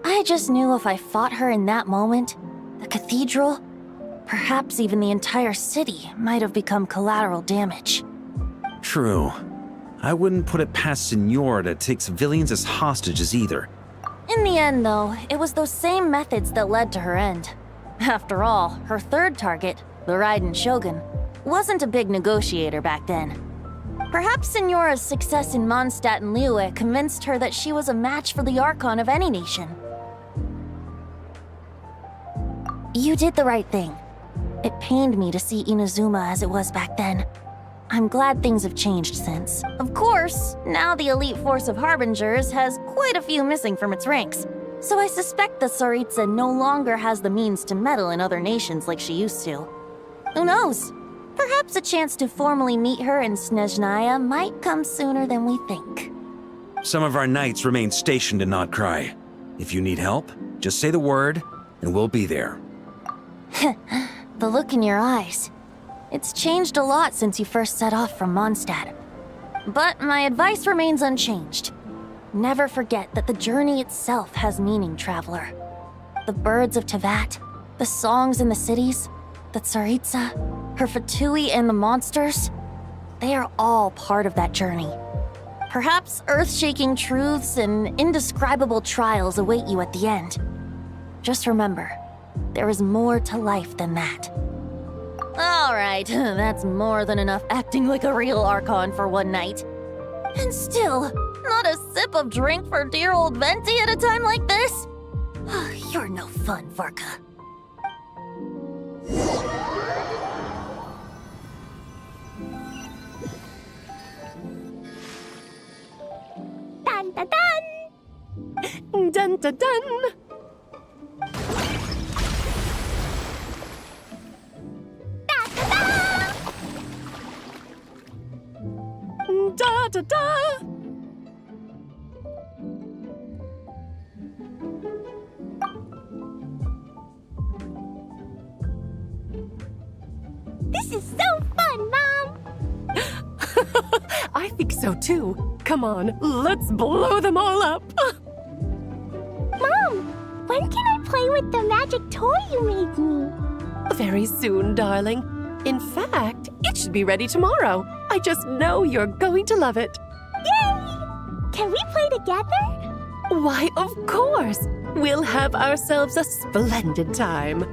I just knew if I fought her in that moment, the cathedral, perhaps even the entire city, might have become collateral damage. True. I wouldn't put it past Signora to take civilians as hostages either. In the end, though, it was those same methods that led to her end. After all, her third target, the Raiden Shogun, wasn't a big negotiator back then. Perhaps Signora's success in Mondstadt and Liyue convinced her that she was a match for the Archon of any nation. You did the right thing. It pained me to see Inazuma as it was back then. I'm glad things have changed since. Of course, now the elite force of Harbingers has quite a few missing from its ranks. So I suspect the Tsaritsa no longer has the means to meddle in other nations like she used to. Who knows? Perhaps a chance to formally meet her in Snezhnaya might come sooner than we think. Some of our knights remain stationed in Not Cry. If you need help, just say the word, and we'll be there. The look in your eyes. It's changed a lot since you first set off from Mondstadt. But my advice remains unchanged. Never forget that the journey itself has meaning, traveler. The birds of Tevat, the songs in the cities, the Tsaritsa, her Fatui and the monsters, they are all part of that journey. Perhaps earth-shaking truths and indescribable trials await you at the end. Just remember, there is more to life than that. Alright, that's more than enough acting like a real Archon for one night. And still, not a sip of drink for dear old Venti at a time like this? You're no fun, Varka. Dun dun dun! Dun dun dun! Da da da! This is so fun, Mom! I think so too. Come on, let's blow them all up. Mom, when can I play with the magic toy you made me? Very soon, darling. In fact, it should be ready tomorrow. I just know you're going to love it. Yay! Can we play together? Why, of course. We'll have ourselves a splendid time.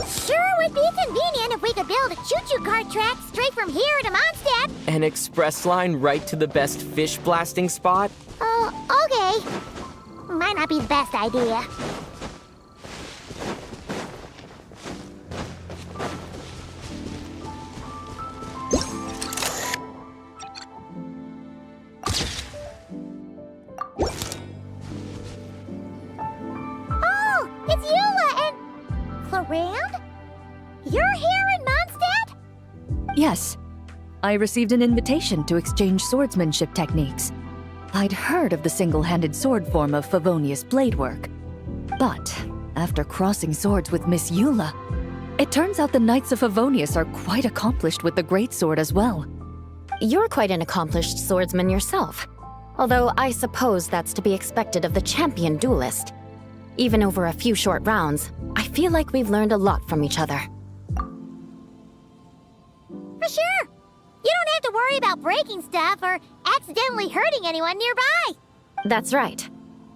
Sure would be convenient if we could build a choo-choo cart track straight from here to Mondstadt. An express line right to the best fish blasting spot? Okay. Might not be the best idea. Oh, it's Eula and... Cloran? You're here in Mondstadt? Yes. I received an invitation to exchange swordsmanship techniques. I'd heard of the single-handed sword form of Favonius blade work. But after crossing swords with Miss Eula, it turns out the Knights of Favonius are quite accomplished with the greatsword as well. You're quite an accomplished swordsman yourself. Although I suppose that's to be expected of the champion duelist. Even over a few short rounds, I feel like we've learned a lot from each other. For sure. You don't have to worry about breaking stuff or accidentally hurting anyone nearby. That's right.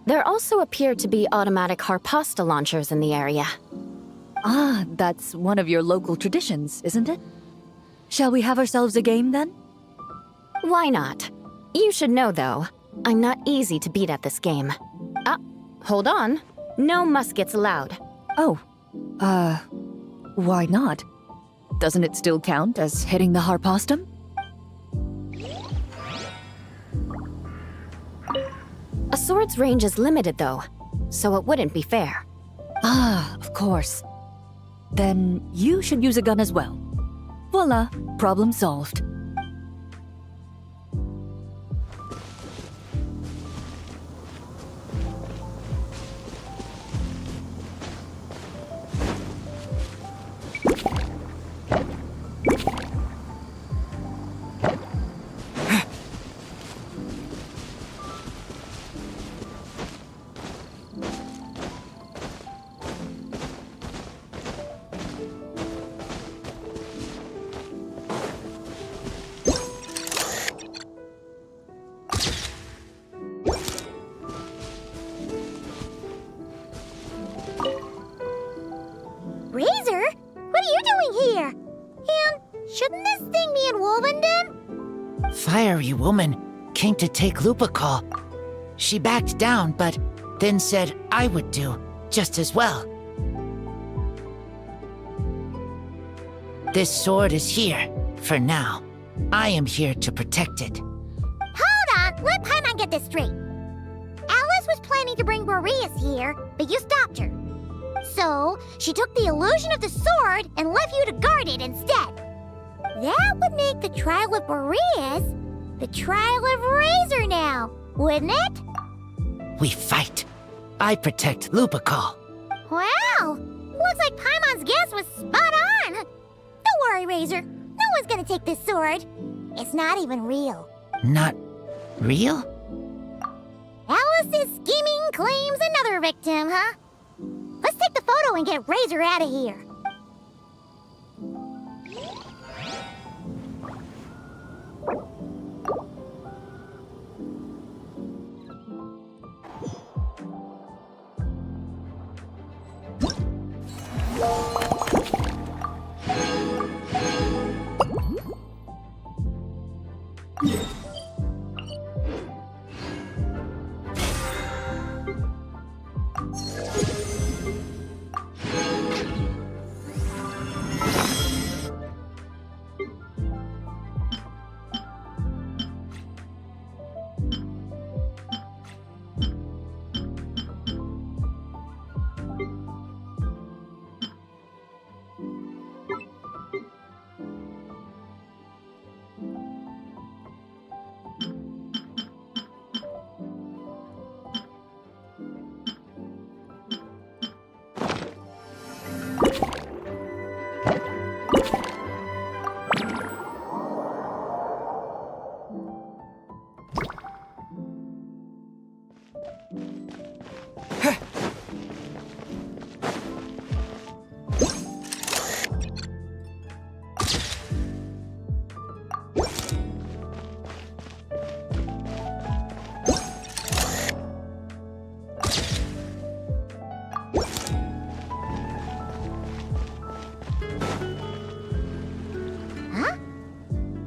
There also appear to be automatic harpasta launchers in the area. Ah, that's one of your local traditions, isn't it? Shall we have ourselves a game then? Why not? You should know, though, I'm not easy to beat at this game. Ah, hold on. No muskets allowed. Oh, why not? Doesn't it still count as hitting the harpastum? A sword's range is limited, though, so it wouldn't be fair. Ah, of course. Then you should use a gun as well. Voila, problem solved. Razor? What are you doing here? And shouldn't this thing be in Wolvenden? Fiery woman came to take Lupacol. She backed down, but then said I would do just as well. This sword is here, for now. I am here to protect it. Hold on, let Paimon get this straight. Alice was planning to bring Boreas here, but you stopped her. So, she took the illusion of the sword and left you to guard it instead. That would make the trial of Boreas the trial of Razor now, wouldn't it? We fight. I protect Lupacol. Wow! Looks like Paimon's guess was spot on! Don't worry, Razor. No one's gonna take this sword. It's not even real. Not real? Alice's scheming claims another victim, huh? Let's take the photo and get Razor out of here.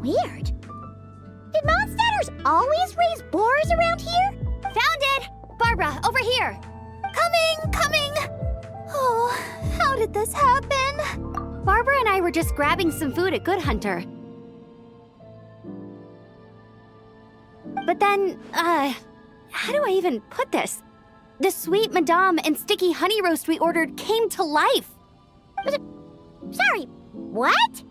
Weird. Did monsters always raise boars around here? Found it! Barbara, over here! Coming! Oh, how did this happen? Barbara and I were just grabbing some food at Good Hunter. But then, how do I even put this? The sweet madame and sticky honey roast we ordered came to life. Sorry, what?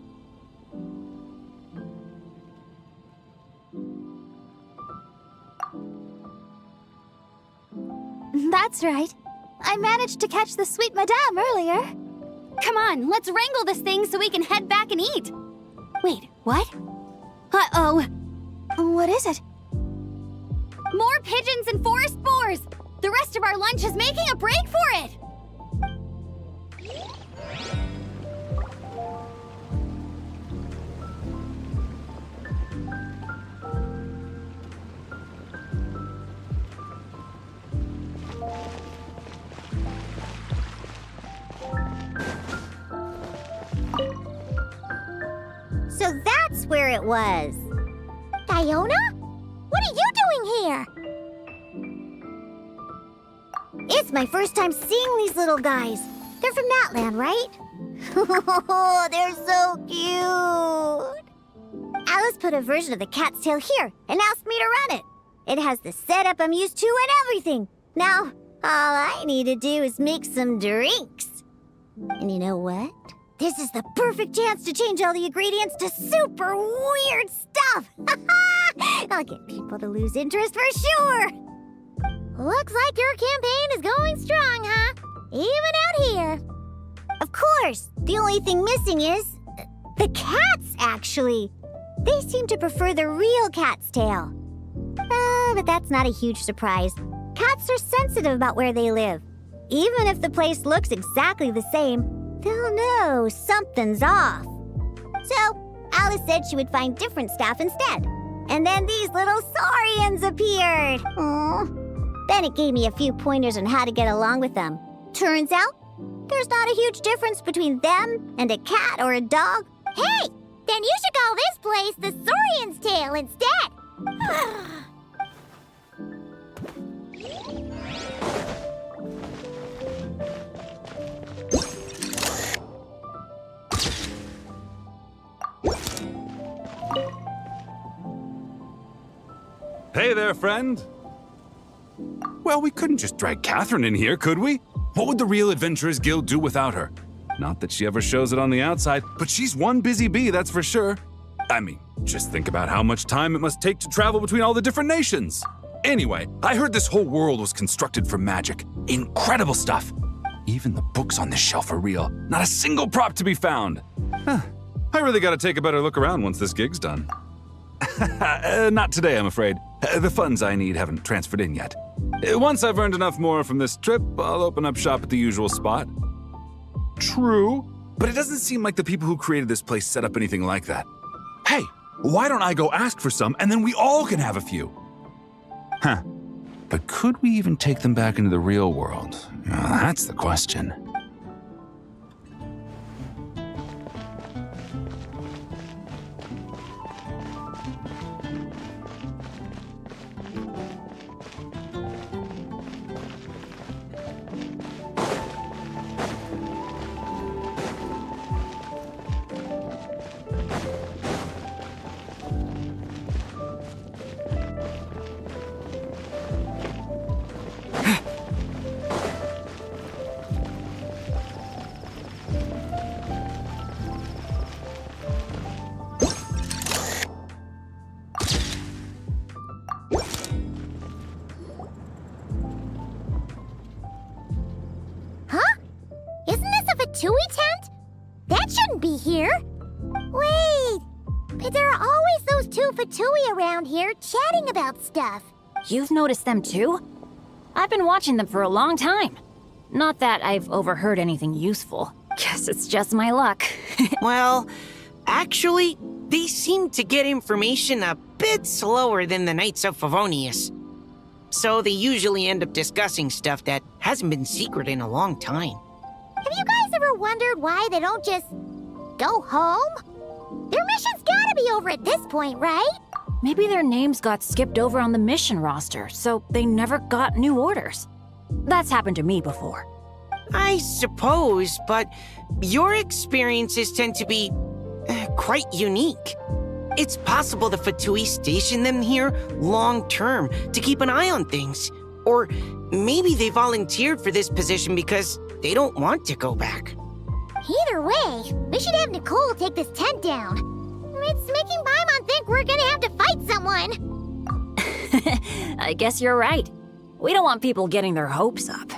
That's right. I managed to catch the sweet madame earlier. Come on, let's wrangle this thing so we can head back and eat. Wait, what? Uh-oh. What is it? More pigeons and forest boars! The rest of our lunch is making a break for it! So that's where it was. Diona? What are you doing here? It's my first time seeing these little guys. They're from Natland, right? Oh, they're so cute. Alice put a version of the cat's tail here and asked me to run it. It has the setup I'm used to and everything. Now, all I need to do is make some drinks. And you know what? This is the perfect chance to change all the ingredients to super weird stuff! I'll get people to lose interest for sure! Looks like your campaign is going strong, huh? Even out here. Of course, the only thing missing is... the cats, actually. They seem to prefer the real cat's tail. But that's not a huge surprise. Cats are sensitive about where they live. Even if the place looks exactly the same, they'll know something's off. So, Alice said she would find different staff instead. And then these little saurians appeared. Aww. Bennett gave me a few pointers on how to get along with them. Turns out, there's not a huge difference between them and a cat or a dog. Hey! Then you should call this place the Saurian's Tail instead! Hey there, friend. Well, we couldn't just drag Catherine in here, could we? What would the Real Adventurers Guild do without her? Not that she ever shows it on the outside, but she's one busy bee, that's for sure. I mean, just think about how much time it must take to travel between all the different nations. Anyway, I heard this whole world was constructed for magic. Incredible stuff. Even the books on this shelf are real. Not a single prop to be found. Huh. I really gotta take a better look around once this gig's done. Not today, I'm afraid. The funds I need haven't transferred in yet. Once I've earned enough more from this trip, I'll open up shop at the usual spot. True, but it doesn't seem like the people who created this place set up anything like that. Hey, why don't I go ask for some and then we all can have a few? Huh. But could we even take them back into the real world? Well, that's the question. Fatui tent? That shouldn't be here. Wait, but there are always those two Fatui around here chatting about stuff. You've noticed them too? I've been watching them for a long time. Not that I've overheard anything useful. Guess it's just my luck. Well, actually, they seem to get information a bit slower than the Knights of Favonius. So they usually end up discussing stuff that hasn't been secret in a long time. Have you guys ever wondered why they don't just go home? Their mission's gotta be over at this point, right? Maybe their names got skipped over on the mission roster, so they never got new orders. That's happened to me before. I suppose, but your experiences tend to be quite unique. It's possible the Fatui stationed them here long-term to keep an eye on things. Or maybe they volunteered for this position because they don't want to go back. Either way, we should have Nicole take this tent down. It's making Paimon think we're gonna have to fight someone. I guess you're right. We don't want people getting their hopes up.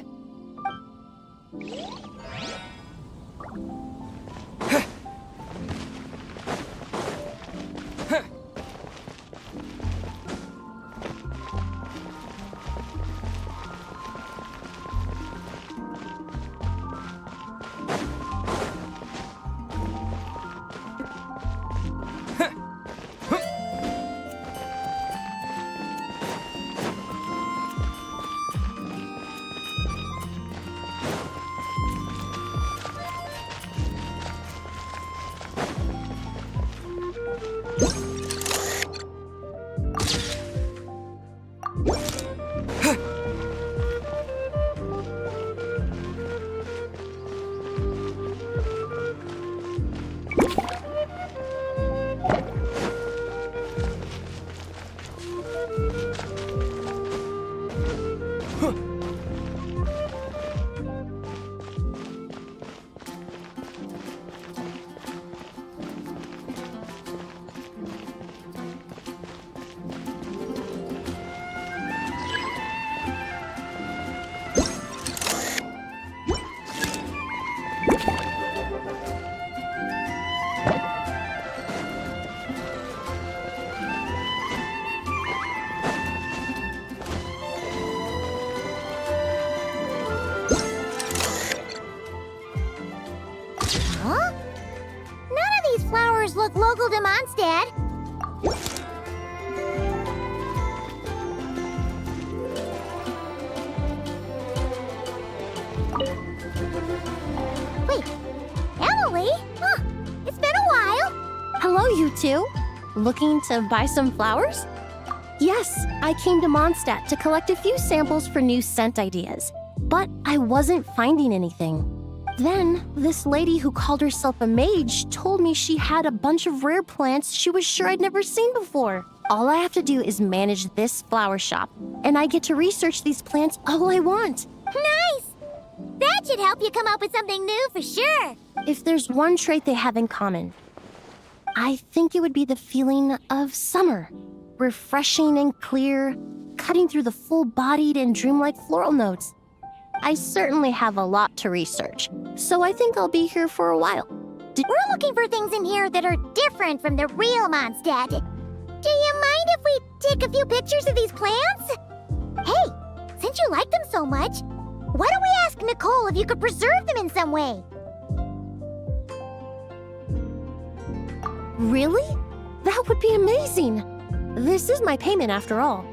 travel to Mondstadt. Wait, Emily? Huh, it's been a while. Hello, you two. Looking to buy some flowers? Yes, I came to Mondstadt to collect a few samples for new scent ideas, but I wasn't finding anything. Then, this lady who called herself a mage told me she had a bunch of rare plants she was sure I'd never seen before. All I have to do is manage this flower shop, and I get to research these plants all I want. Nice! That should help you come up with something new for sure. If there's one trait they have in common, I think it would be the feeling of summer. Refreshing and clear, cutting through the full-bodied and dreamlike floral notes. I certainly have a lot to research, so I think I'll be here for a while. We're looking for things in here that are different from the real Mondstadt. Do you mind if we take a few pictures of these plants? Hey, since you like them so much, why don't we ask Nicole if you could preserve them in some way? Really? That would be amazing. This is my payment after all.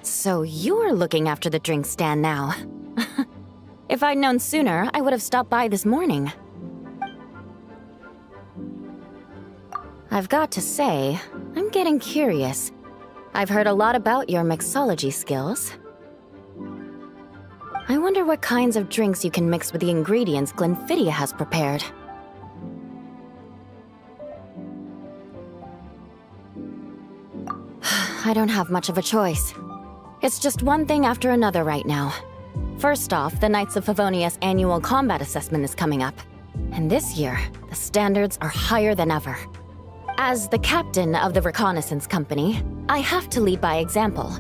So you're looking after the drink stand now. If I'd known sooner, I would have stopped by this morning. I've got to say, I'm getting curious. I've heard a lot about your mixology skills. I wonder what kinds of drinks you can mix with the ingredients Glenfiddich has prepared. I don't have much of a choice. It's just one thing after another right now. First off, the Knights of Favonius annual combat assessment is coming up. And this year, the standards are higher than ever. As the captain of the reconnaissance company, I have to lead by example.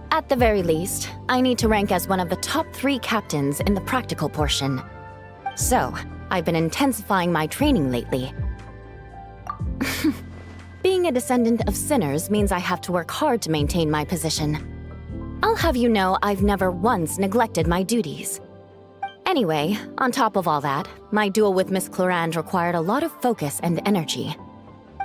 At the very least, I need to rank as one of the top 3 captains in the practical portion. So, I've been intensifying my training lately. Being a descendant of sinners means I have to work hard to maintain my position. I'll have you know I've never once neglected my duties. Anyway, on top of all that, my duel with Miss Clorand required a lot of focus and energy.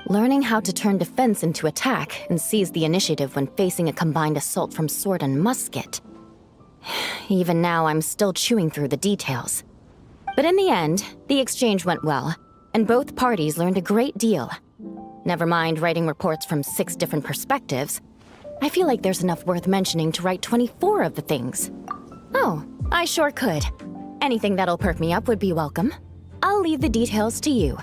Learning how to turn defense into attack and seize the initiative when facing a combined assault from sword and musket. Even now, I'm still chewing through the details. But in the end, the exchange went well, and both parties learned a great deal. Never mind writing reports from 6 different perspectives, I feel like there's enough worth mentioning to write 24 of the things. Oh, I sure could. Anything that'll perk me up would be welcome. I'll leave the details to you.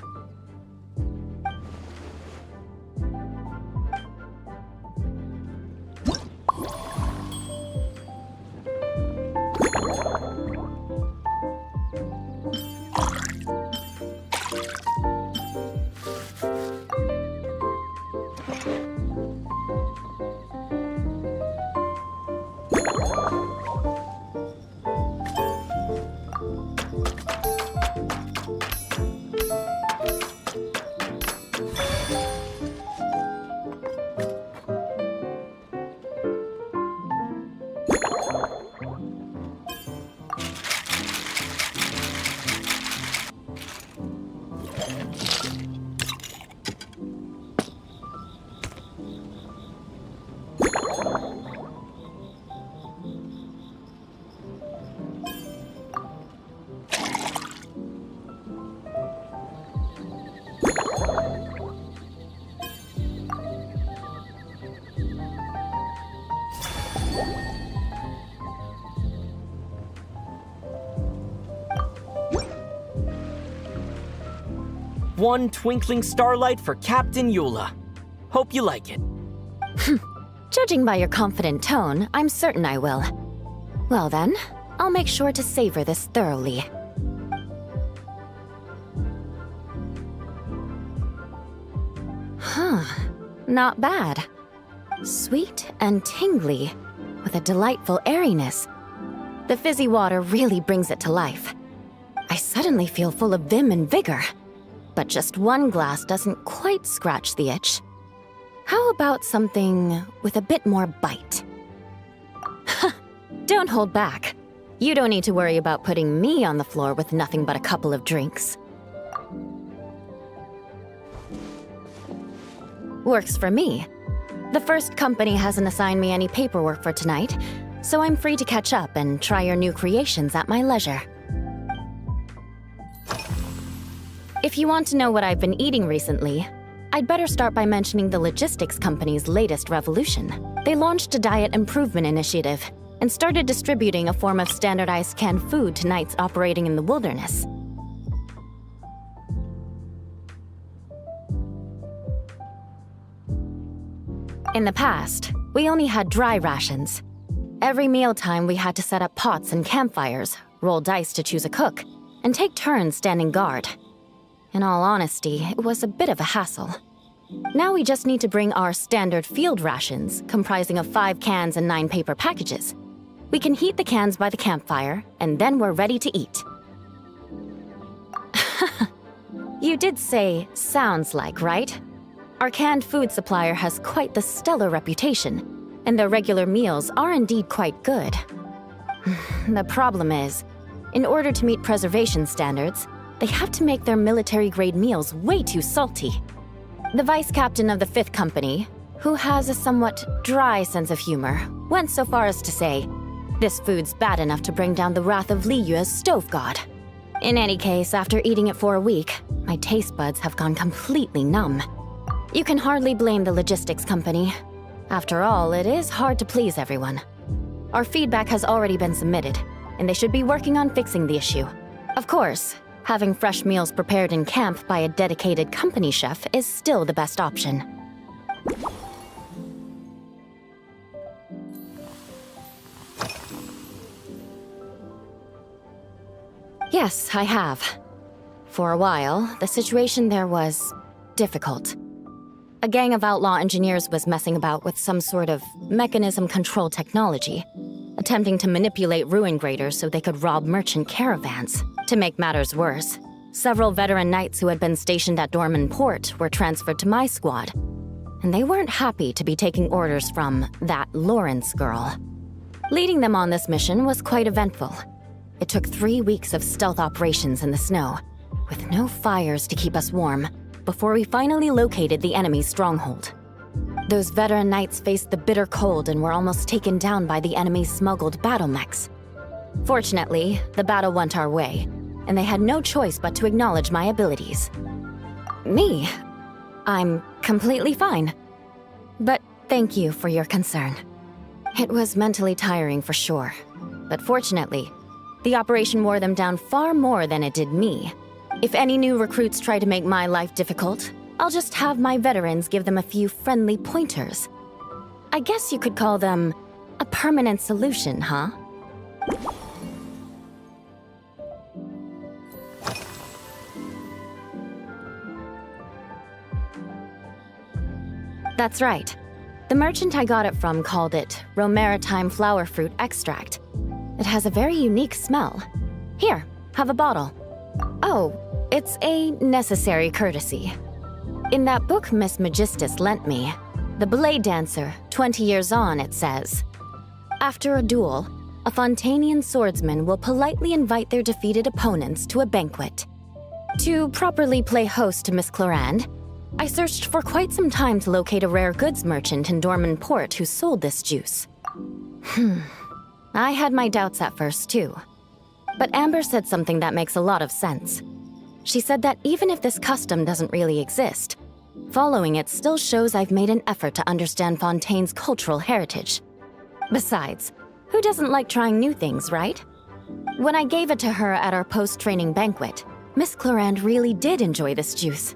One twinkling starlight for Captain Eula. Hope you like it. Judging by your confident tone, I'm certain I will. Well then, I'll make sure to savor this thoroughly. Huh, not bad. Sweet and tingly, with a delightful airiness. The fizzy water really brings it to life. I suddenly feel full of vim and vigor. But just one glass doesn't quite scratch the itch. How about something with a bit more bite? Don't hold back. You don't need to worry about putting me on the floor with nothing but a couple of drinks. Works for me. The first company hasn't assigned me any paperwork for tonight, so I'm free to catch up and try your new creations at my leisure. If you want to know what I've been eating recently, I'd better start by mentioning the logistics company's latest revolution. They launched a diet improvement initiative and started distributing a form of standardized canned food to knights operating in the wilderness. In the past, we only had dry rations. Every mealtime we had to set up pots and campfires, roll dice to choose a cook, and take turns standing guard. In all honesty, it was a bit of a hassle. Now we just need to bring our standard field rations, comprising of 5 cans and 9 paper packages. We can heat the cans by the campfire, and then we're ready to eat. You did say sounds like, right? Our canned food supplier has quite the stellar reputation, and their regular meals are indeed quite good. The problem is, in order to meet preservation standards, they have to make their military-grade meals way too salty. The vice captain of the 5th Company, who has a somewhat dry sense of humor, went so far as to say, "This food's bad enough to bring down the wrath of Liyue's stove god." In any case, after eating it for a week, my taste buds have gone completely numb. You can hardly blame the logistics company. After all, it is hard to please everyone. Our feedback has already been submitted, and they should be working on fixing the issue. Of course, having fresh meals prepared in camp by a dedicated company chef is still the best option. Yes, I have. For a while, the situation there was difficult. A gang of outlaw engineers was messing about with some sort of mechanism control technology, attempting to manipulate ruin graders so they could rob merchant caravans. To make matters worse, several veteran knights who had been stationed at Dorman Port were transferred to my squad, and they weren't happy to be taking orders from that Lawrence girl. Leading them on this mission was quite eventful. It took 3 weeks of stealth operations in the snow, with no fires to keep us warm, before we finally located the enemy's stronghold. Those veteran knights faced the bitter cold and were almost taken down by the enemy's smuggled battle mechs. Fortunately, the battle went our way, and they had no choice but to acknowledge my abilities. Me? I'm completely fine. But thank you for your concern. It was mentally tiring for sure, but fortunately, the operation wore them down far more than it did me. If any new recruits try to make my life difficult, I'll just have my veterans give them a few friendly pointers. I guess you could call them a permanent solution, huh? That's right. The merchant I got it from called it Romaritime flower fruit extract. It has a very unique smell. Here, have a bottle. Oh, it's a necessary courtesy. In that book Miss Magistus lent me, The Blade Dancer, 20 Years On, it says, after a duel, a Fontanian swordsman will politely invite their defeated opponents to a banquet. To properly play host to Miss Clorand, I searched for quite some time to locate a rare goods merchant in Dorman Port who sold this juice. I had my doubts at first, too. But Amber said something that makes a lot of sense. She said that even if this custom doesn't really exist, following it still shows I've made an effort to understand Fontaine's cultural heritage. Besides, who doesn't like trying new things, right? When I gave it to her at our post-training banquet, Miss Clorand really did enjoy this juice.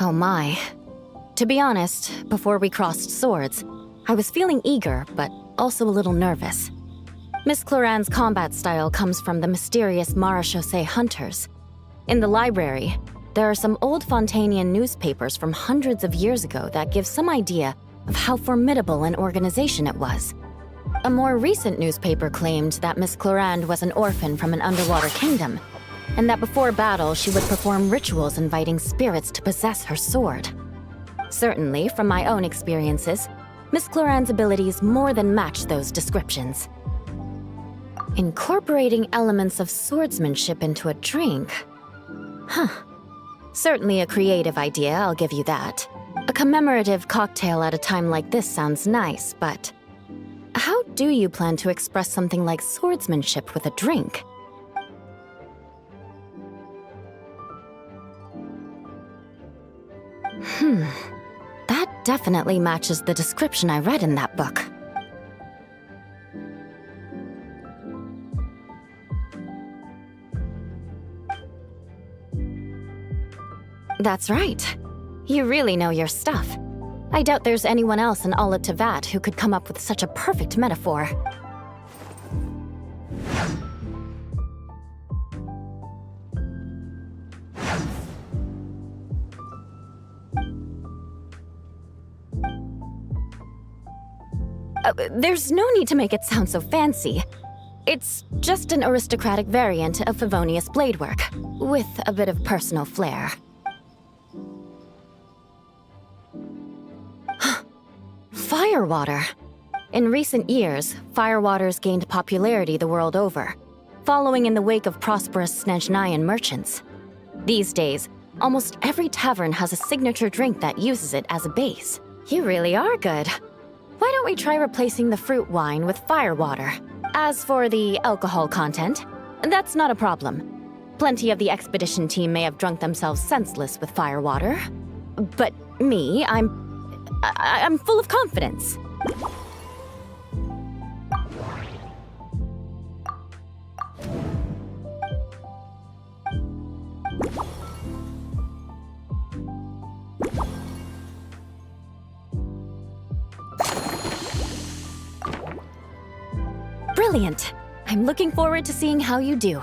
Oh my. To be honest, before we crossed swords, I was feeling eager, but also a little nervous. Miss Clorand's combat style comes from the mysterious Marechaussee hunters. In the library, there are some old Fontanian newspapers from hundreds of years ago that give some idea of how formidable an organization it was. A more recent newspaper claimed that Miss Clorand was an orphan from an underwater kingdom, and that before battle she would perform rituals inviting spirits to possess her sword. Certainly, from my own experiences, Miss Cloran's abilities more than match those descriptions. Incorporating elements of swordsmanship into a drink? Huh. Certainly a creative idea, I'll give you that. A commemorative cocktail at a time like this sounds nice, but how do you plan to express something like swordsmanship with a drink? That definitely matches the description I read in that book. That's right. You really know your stuff. I doubt there's anyone else in all of Tevat who could come up with such a perfect metaphor. There's no need to make it sound so fancy. It's just an aristocratic variant of Favonius bladework, with a bit of personal flair. Firewater. In recent years, firewaters gained popularity the world over, following in the wake of prosperous Snezhnayan merchants. These days, almost every tavern has a signature drink that uses it as a base. You really are good. Why don't we try replacing the fruit wine with firewater? As for the alcohol content, that's not a problem. Plenty of the expedition team may have drunk themselves senseless with firewater. But me, I'm full of confidence. Brilliant! I'm looking forward to seeing how you do.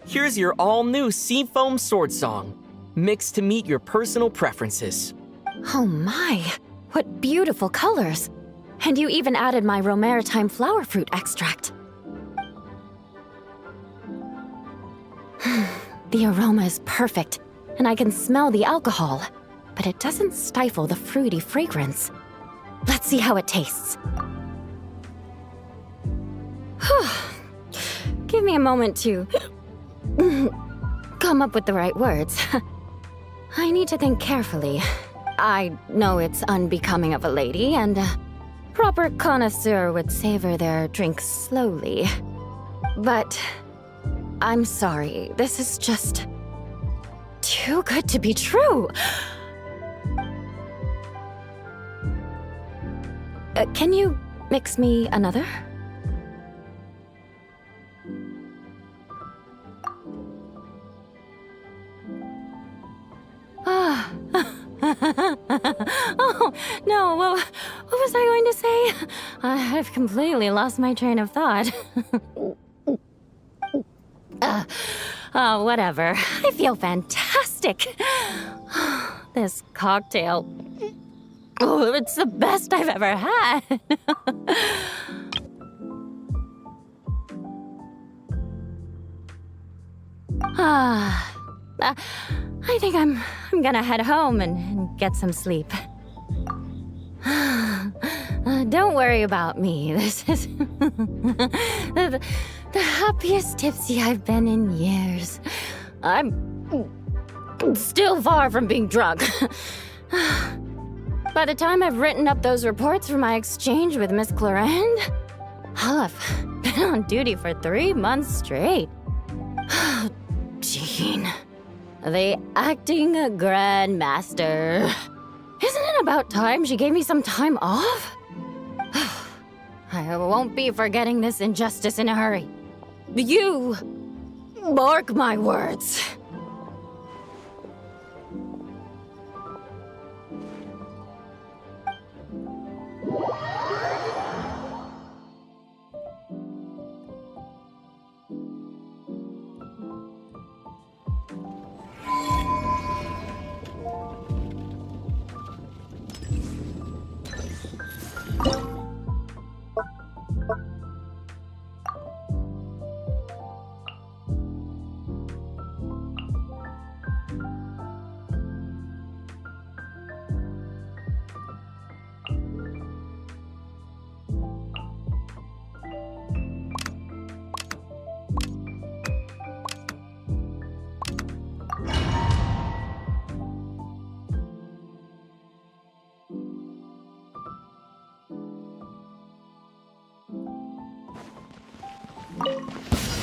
Here's your all-new Seafoam Sword Song, mixed to meet your personal preferences. Oh my, what beautiful colors! And you even added my Romaritime flower fruit extract. The aroma is perfect, and I can smell the alcohol, but it doesn't stifle the fruity fragrance. Let's see how it tastes. Give me a moment to come up with the right words. I need to think carefully. I know it's unbecoming of a lady, and a proper connoisseur would savor their drinks slowly. But I'm sorry, this is just too good to be true. Can you mix me another? Oh, no, what was I going to say? I've completely lost my train of thought. Whatever. I feel fantastic. This cocktail. Oh, it's the best I've ever had. I think I'm gonna head home and get some sleep. Don't worry about me. This is the happiest tipsy I've been in years. I'm still far from being drunk. By the time I've written up those reports for my exchange with Miss Clarend, I'll have been on duty for 3 months straight. Jean, the acting grandmaster. Isn't it about time she gave me some time off? I won't be forgetting this injustice in a hurry. You mark my words.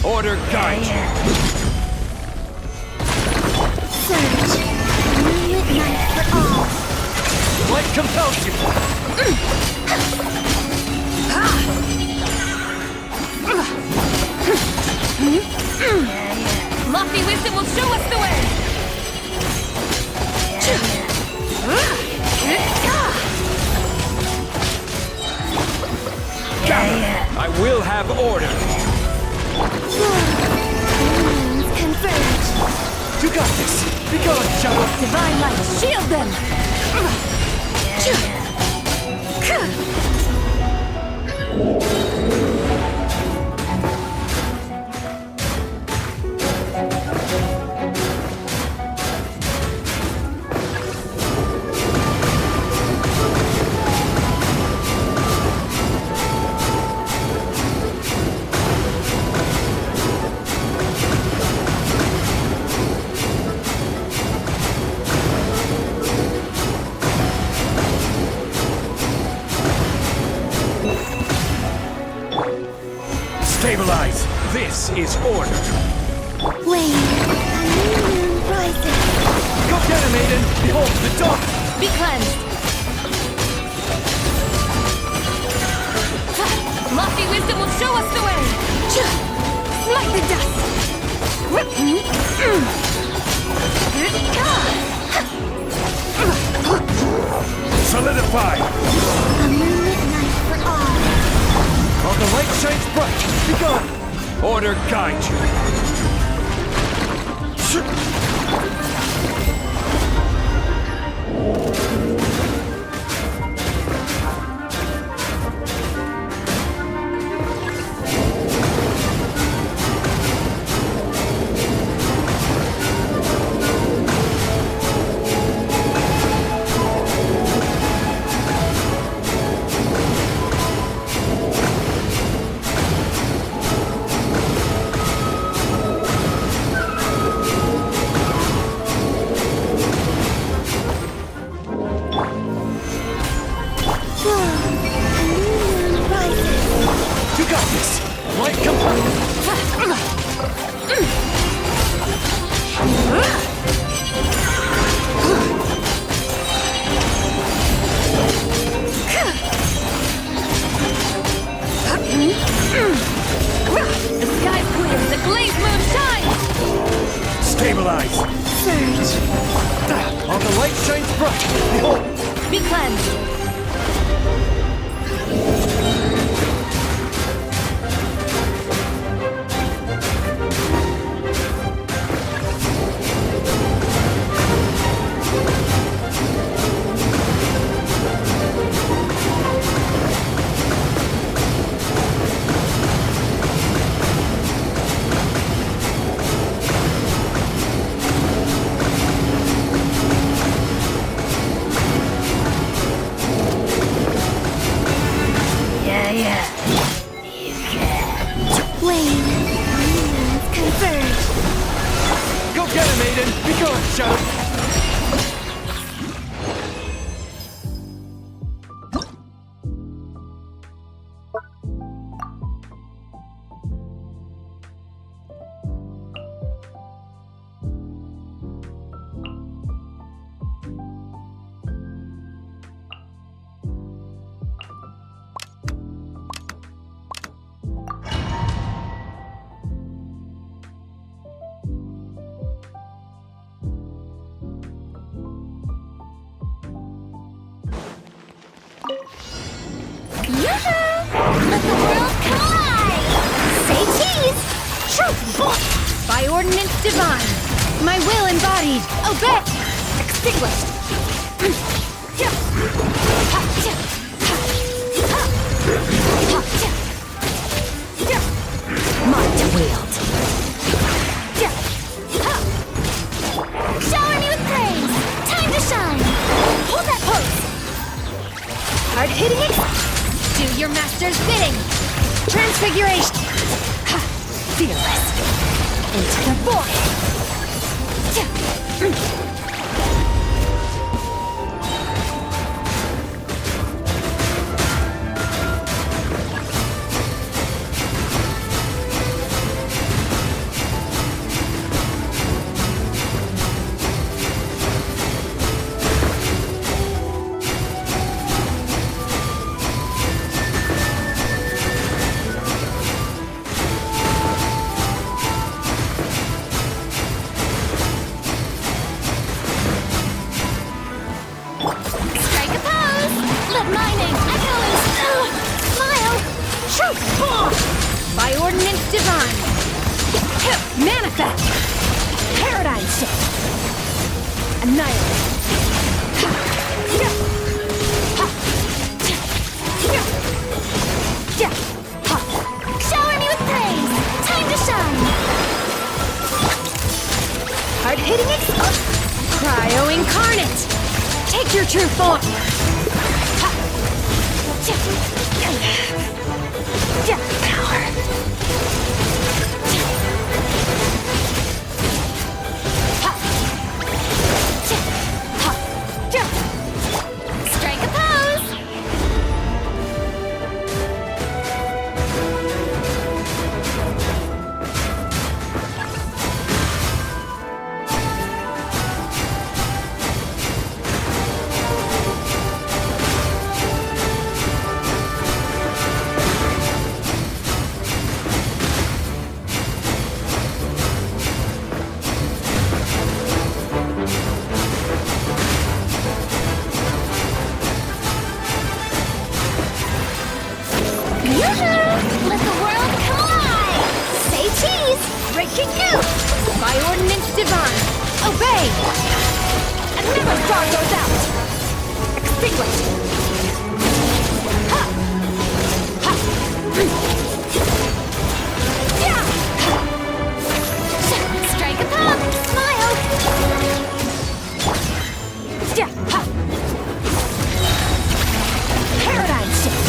Order guide you. Surge. Midnight for all. Light compels you. Lofty wisdom will show us the way. I will have order. Converge. You got this. Be gone, Shadow. Divine light, shield them. Stabilize. This is order. Wait. A new moon rises. Go get him, Aiden. Behold the dawn. Be cleansed. Lofty wisdom will show us the way. Smite the dust. Solidify. A moonlit night for all. While the light shines bright, be gone. Order guide you. Stabilize! Surge! While the light shines bright, behold! Be cleansed! Get him, Aiden! Go on, Shadow! Let the world collide! Say cheese! By ordinance divine, my will embodied, obey! Extinguished! Mine to wield. Shower me with praise! Time to shine! Hold that pose! Hard-hitting it! Do your master's bidding! Transfiguration! Fearless. Into the void. Strike a pose! Let my name echo and smile! By ordinance divine! Manifest! Paradigm shift! Annihilate! Shower me with praise! Time to shine! Hard-hitting it! Cryo incarnate! Take your true form! Power. Strike a pose! Let the world collide! Say cheese! Breaking new! By ordinance divine! Obey! And never star goes out! Extinguished! Ha! Ha! Yeah! Strike a pose! Smile! Yeah! Ha! Paradigm shift!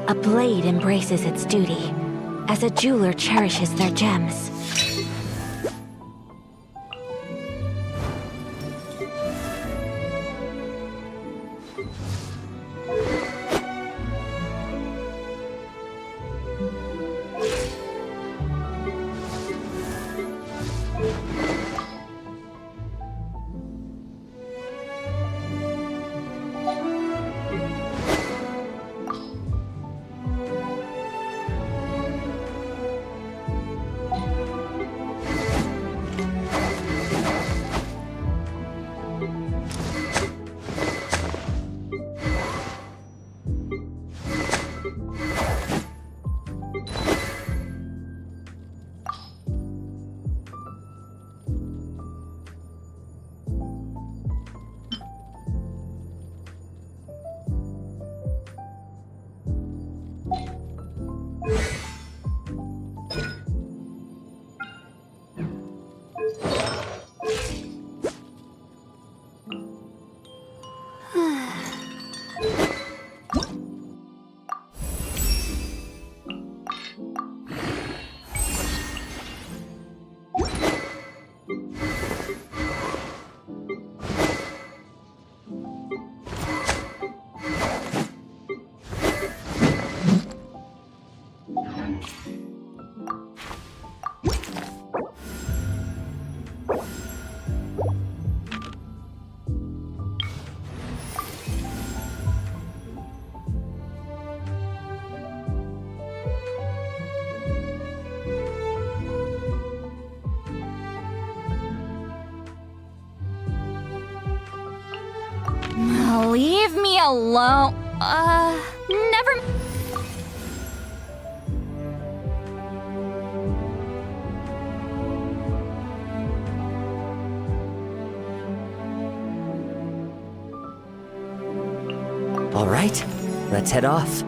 A blade embraces its duty, as a jeweler cherishes their gems. Leave me alone. Never. All right, let's head off.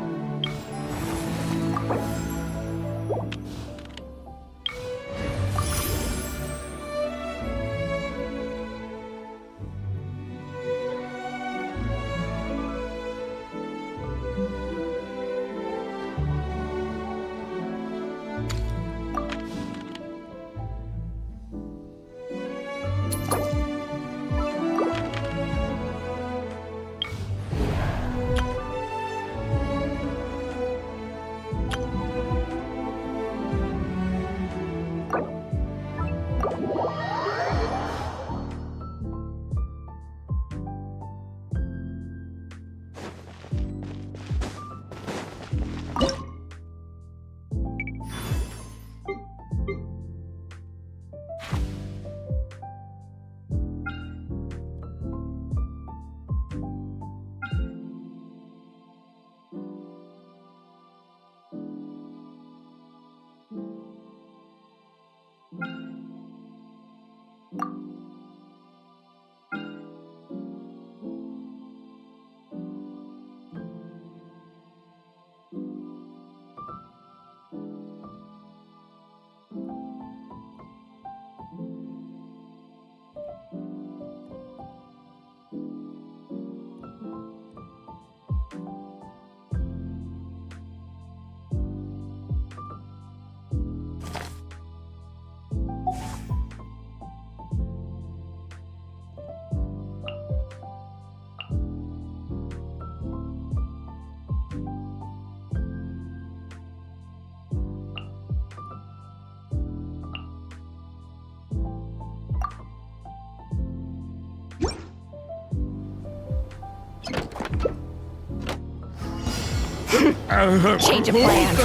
Change of plan.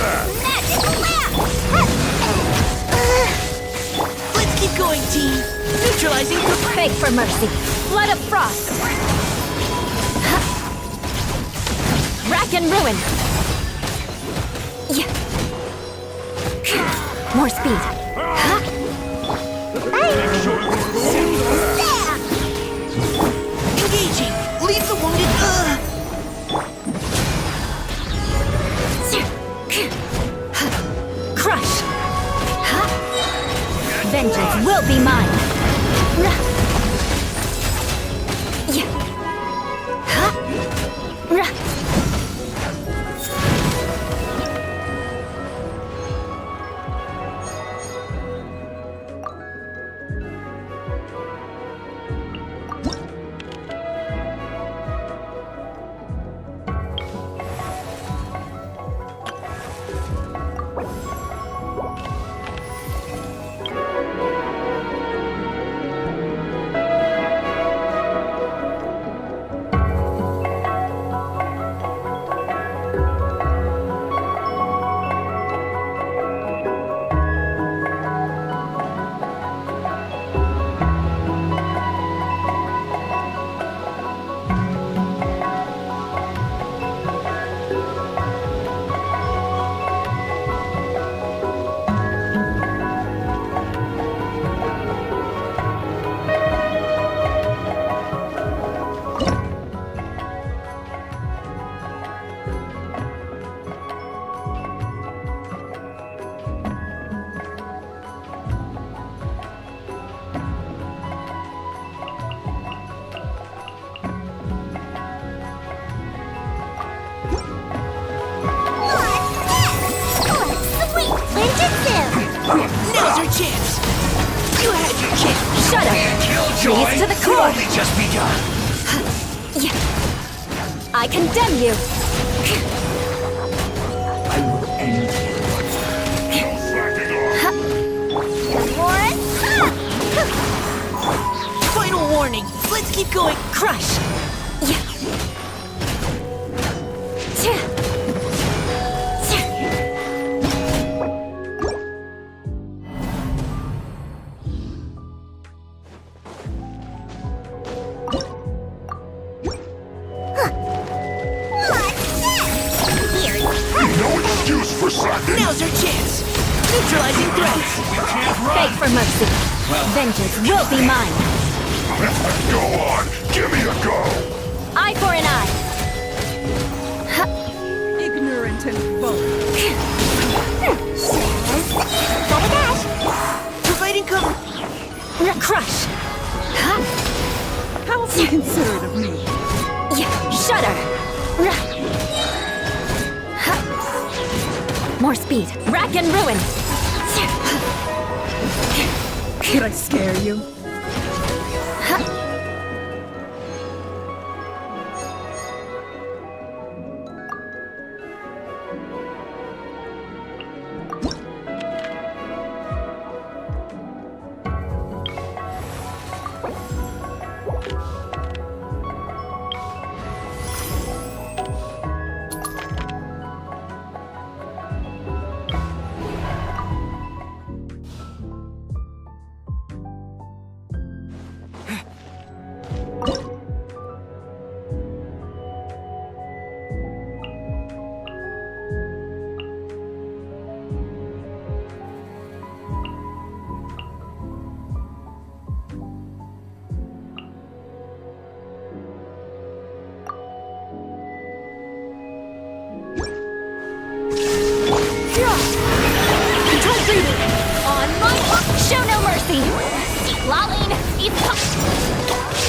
Let's keep going, team. Neutralizing the Beg for mercy. Flood of frost. Rack and ruin. Yeah. More speed. Engaging. Leave the wounded. Crush. Vengeance will be mine. Now's our chance. You had your chance. Shut up. Freeze to the core. Only just begun. I condemn you. I will end Final warning. Let's keep going. Crush. Now's our chance. Neutralizing threats. Beg for mercy. Vengeance will be mine. Go on. Give me a go. Eye for an eye. Ignorant and vulgar. Gotta dash. Providing cover. Crush. How inconsiderate of me. Shudder. More speed. Rack and ruin. Did I scare you? Control breathing. On my show no mercy. Lolling.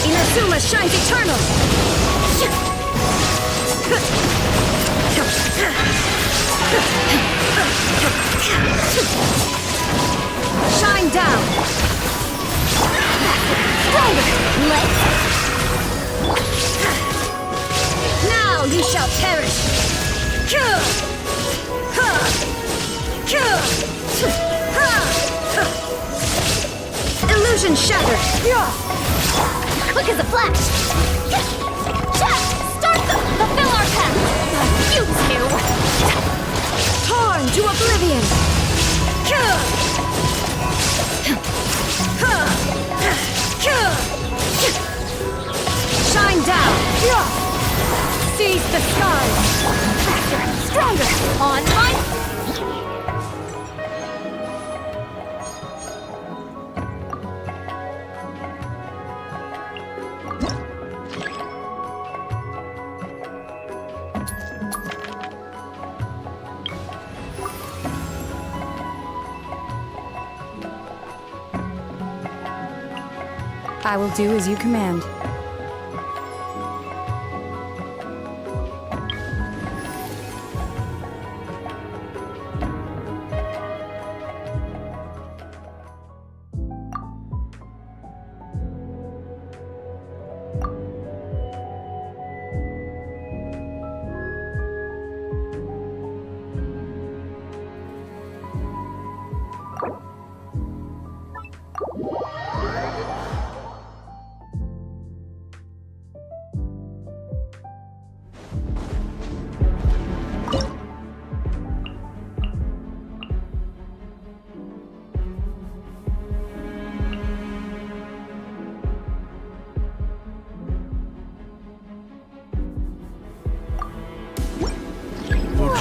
Inazuma shines eternal. Shine down. Now you shall perish. Illusion shattered. Quick as a flash. Start the fill our path. You two. the skies! Faster, stronger! On my... I will do as you command.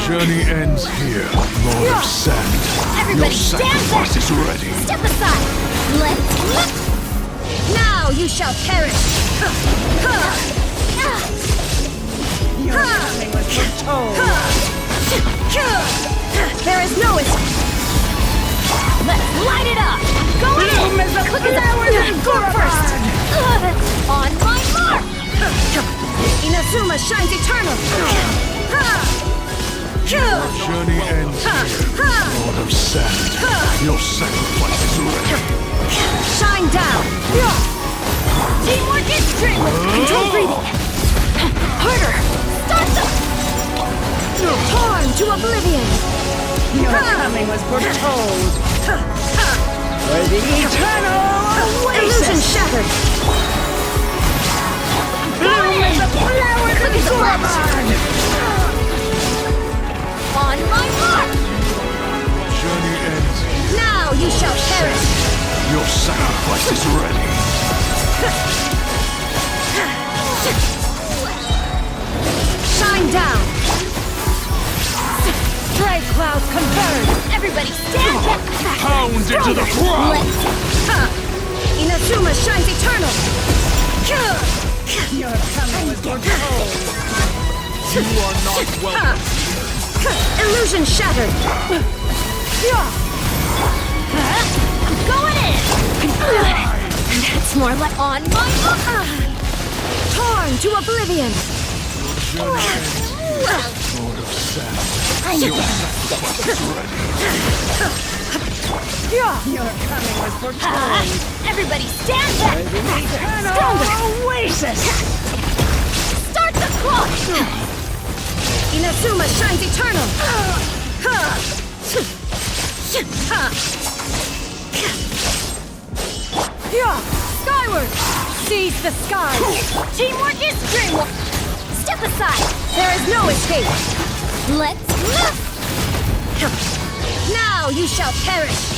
Journey ends here, Lord of Sand. Everybody Your stand sacrifice back! is ready. Step aside! Let's... Now you shall perish! Your coming was foretold. There is no escape! Let's light it up! Go Bloom in! as a Quick as flower a... in Go first! On my mark! Inazuma shines eternal. Your journey ends here, Lord of Sand. Your sacrifice is ready. Shine down! Teamwork is dreamwork! Control breathing! Harder! Start the... Torn to oblivion! Your coming was foretold. For the eternal Illusion shattered! bloom as a flower Quick as a flash! forward. On my mark! Journey ends here. Now you shall perish! Your sacrifice is ready. Shine down! Stray clouds converge! Everybody stand back! Pound into the ground! Inazuma shines eternal! Your coming was foretold. You are not welcome. Illusion shattered! Going in! That's more like on my... Torn to oblivion! Journey ends here, Lord of Sand. Your sacrifice is ready. Your coming was foretold. Everybody stand back! Eternal oasis. Start the clock! Inazuma shines eternal! Skyward! Seize the sky! Teamwork is dreamwork! Step aside! There is no escape! Let's move! Now you shall perish!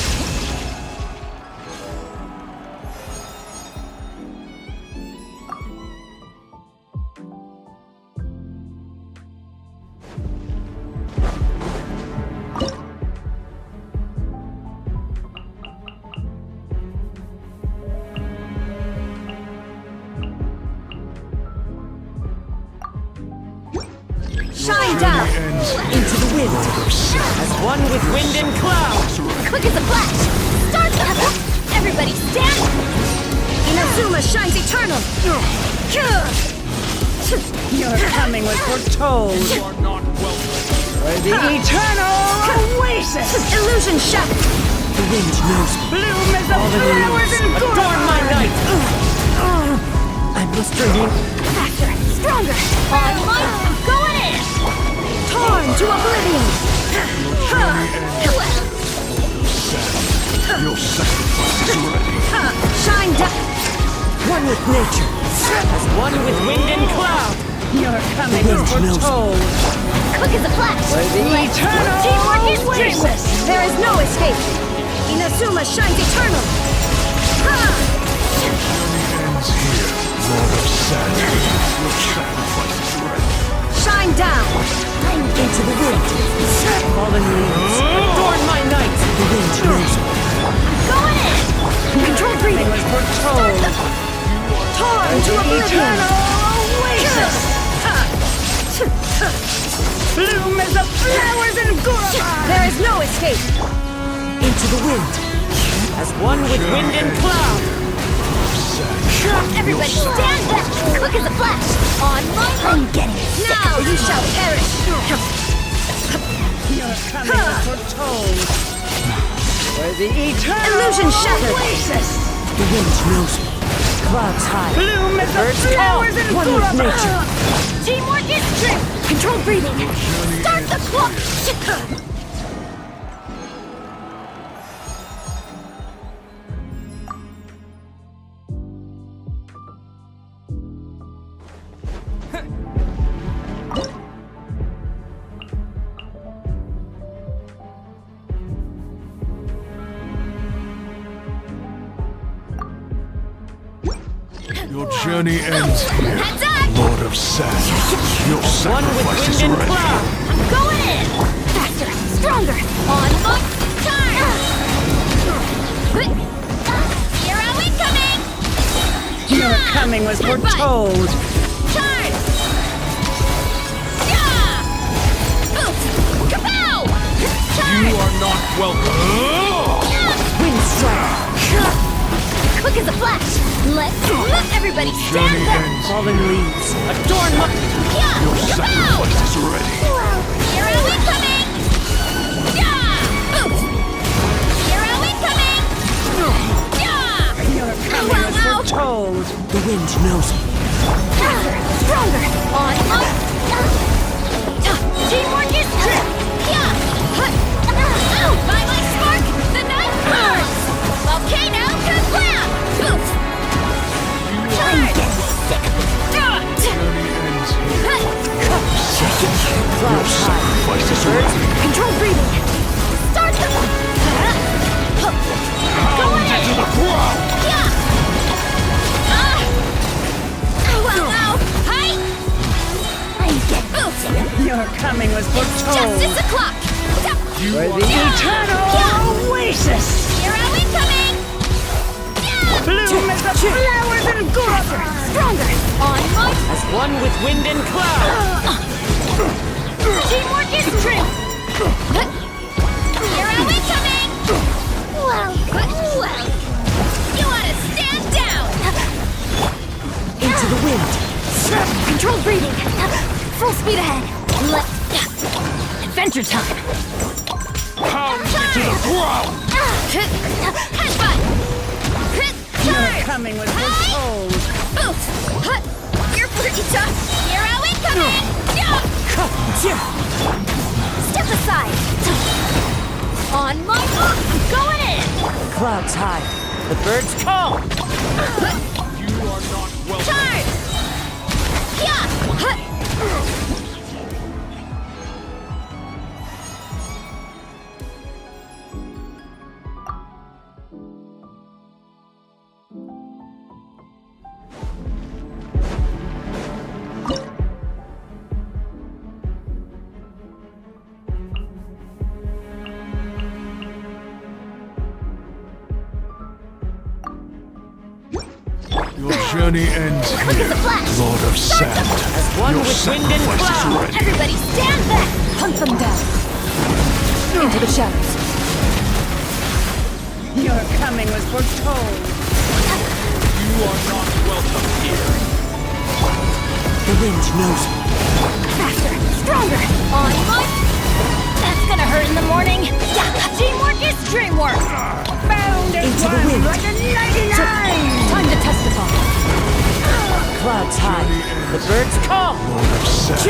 Shine down! Into the wind. As one with wind and cloud. Quick as a flash! Start the... Everybody stand! Inazuma shines eternal! Your coming was foretold. You are not welcome. For the eternal oasis. Illusion shattered! The wind knows me. Bloom as the flowers in adorn my night. I must remain Faster! Stronger! On my... Going in! Torn to oblivion! Your sacrifice is ready. Shine down! one with nature. As one with wind and cloud. Your coming is foretold. Quick as a flash! For the eternal Teamwork is oasis. dreamless! There is no escape! Inazuma shines eternal! Ends here, Lord of Sand. Your sacrifice is ready. Shine Into the wind. Fallen leaves. Adorn my night. The wind knows me. Going in! Control breathing was foretold. Time to oblivion! Oasis! Bloom as the flowers in Gurama! There is no escape. Into the wind. As one with wind and cloud. Everybody stand back! Quick as a flash! On my I'm getting sick! Now you shall perish! Your coming was foretold. For the eternal Illusion shattered. Oasis! The wind knows me. Clouds high. Bloom as the Birds flowers in one with Gurama! nature. Teamwork is true! Control breathing! Start the clock! Your journey ends here, Lord of Sand. Your sacrifice is ready. I'm going in! Faster! Stronger! On my time! Hero incoming! Your coming was foretold. Charge! Boost! Kapow! You are not welcome. Wind strike. Quick as a flash! Let everybody stand Journey back! ends Fallen leaves. Adorn my... Your sacrifice is ready. Hero incoming! Boost! Hero incoming! Your coming was foretold. The wind knows me. Faster! Stronger! On my... Teamwork is true! By my spark, the night burns! Volcano kablam! Boost! Charge! Journey ends here. Clouds high. Sacrifice is ready. Control breathing! Start the... Pound into the ground. Ow! Hi! I'm getting boosted! Your coming was foretold. Justice o'clock! For the eternal Oasis! Hero incoming! Bloom as the flowers in Gurama! Stronger! On my... As one with wind and cloud. Teamwork is true! Hero incoming! Well, you ought to stand down! Into the wind. Control breathing! Full speed ahead! Adventure time! Pound into the ground. Headbutt! Your coming was foretold. Boost! You're pretty tough! Hero incoming! Step aside! On my mark! Going in! Clouds high. The birds call. You are not welcome. Charge! Your journey ends here, Lord of Sand. One Your with wind and sacrifice is cloud. ready. Everybody stand back! Hunt them down. Into the shadows. Your coming was foretold. You are not welcome here. The wind knows me. Faster! Stronger! On my... That's gonna hurt in the morning! Teamwork is dreamwork! Bound as Into the one wind. like a 99! Time to testify. Clouds high. The birds call. Lord of Sand.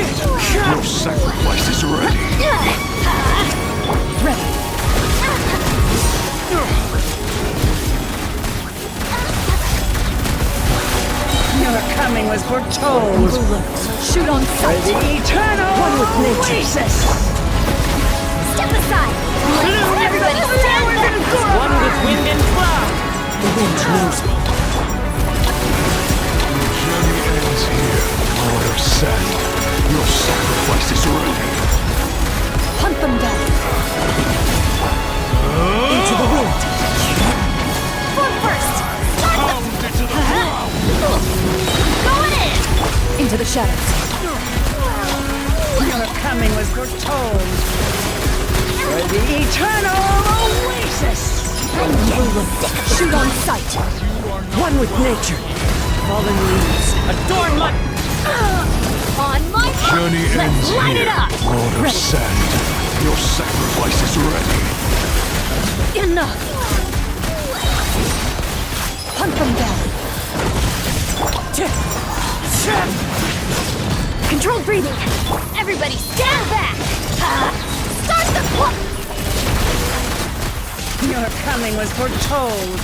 Your sacrifice is ready. Ready. Your coming was foretold. Shoot on For sight. the eternal Oasis! Step aside! Bloom Everybody as the stand flowers back! in Gurama! One with wind and cloud. The wind knows me. Your journey ends here, Lord of Sand. Your sacrifice is ready. shadows. Your coming was foretold. For the eternal oasis! Shoot on sight. One with nature. Fallen leaves. Adorn my... On my mark! Journey Let's ends light here, it up! Lord of Sand. Your sacrifice is ready. Enough! Hunt them down. Controlled breathing! Everybody stand back! Start the clock! Your coming was foretold.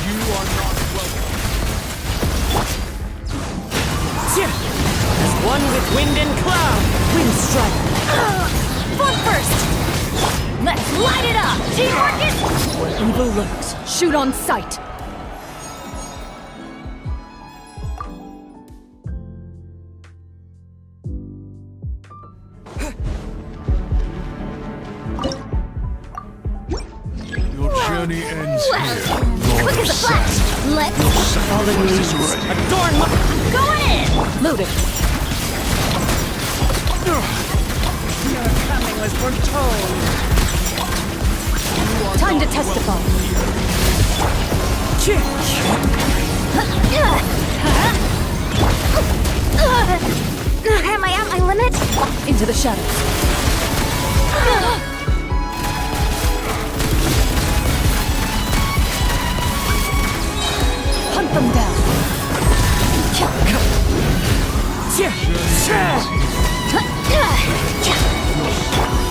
You are not welcome. As one with wind and cloud. Wind strike. Foot first! Let's light it up! Teamwork is... Where evil lurks. Shoot on sight. Your journey ends here, Lord Quick of as a flash! Sand. Let's... Your sacrifice is ready. Adorn my... Going in! Loaded. Your coming was foretold. Time to testify. Am I at my limit? Into the shadows. Hunt them down.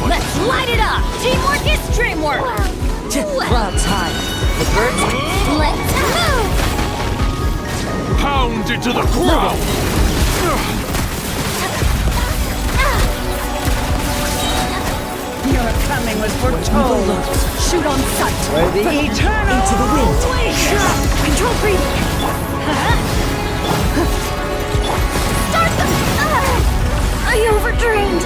Let's light it up! Teamwork is dreamwork! Clouds high. The birds. Let's move! Pound into the ground. Your coming was foretold. Shoot on sight. For the eternal Into the wind. oasis! Control breathing! Start them! I overdrained!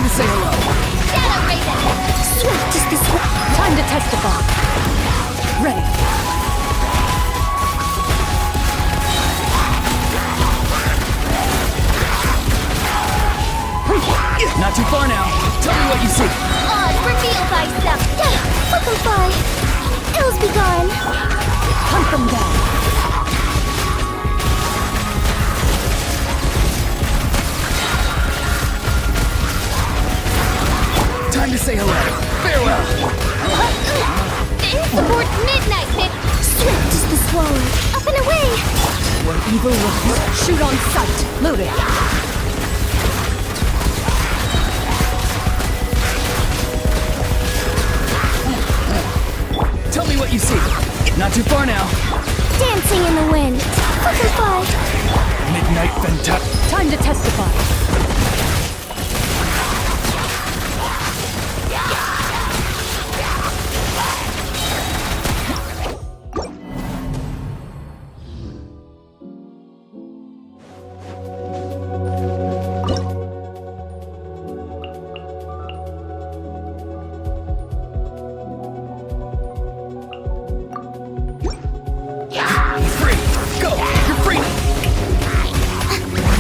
Say hello. Shadow Raven! Swift is this one. Time to testify. Ready. Not too far now. Tell me what you see. Oz, reveal thyself! Let them fly. Ills be gone. Hunt them down. Time to say hello. Farewell. It's towards midnight, Nick! Swift is the swallow. Up and away. Where evil lurks. Shoot on sight. Loaded. Tell me what you see. Not too far now. Dancing in the wind. Let them fly. Midnight Fenta. Time to testify.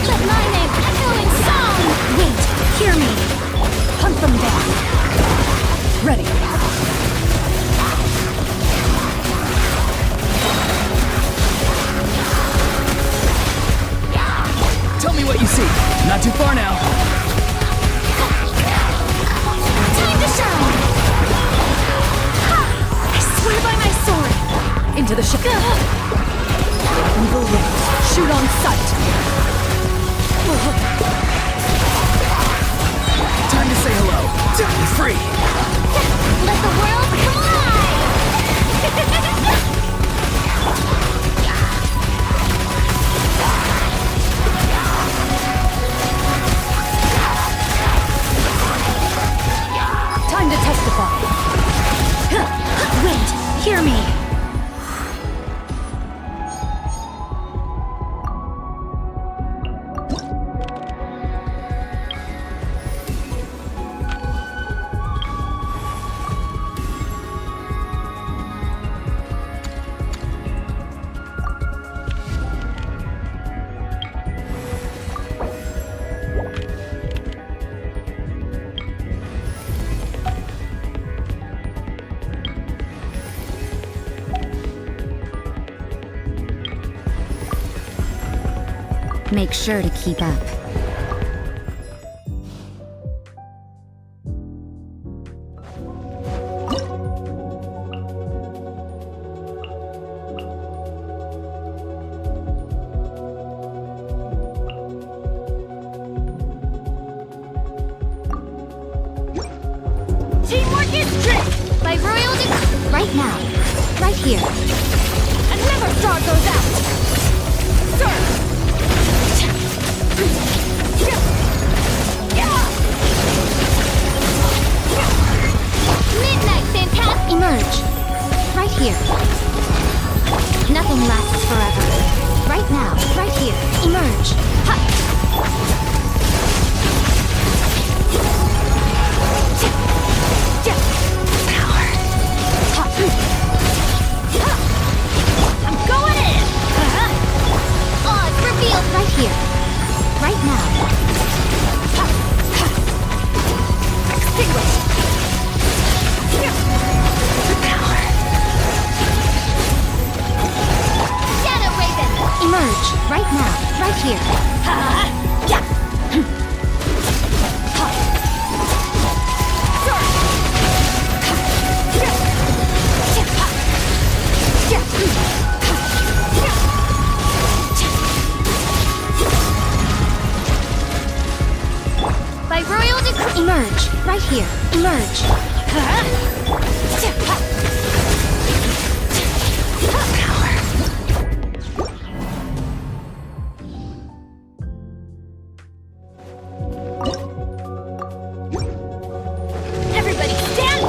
Let my name echo in song! what you see. Not too far now. Time to shine! I swear by my sword! Into the ship. Evil wings. Shoot on sight. Time to say hello. Be free. Let the world collide! Time to testify. Wind, hear me. Make sure to keep up. Teamwork is strength! By royal decree! Right now. Right here. And never star goes out! Sir! Midnight Fantastic! Emerge. Right here. Nothing lasts forever. Right now. Right here. Emerge. I'm going in! Odds revealed right here. Right now. Extinguished! Shadow Raven! Emerge. Right now. Right here. By royal decree! Emerge. Right here. Emerge. Everybody stand!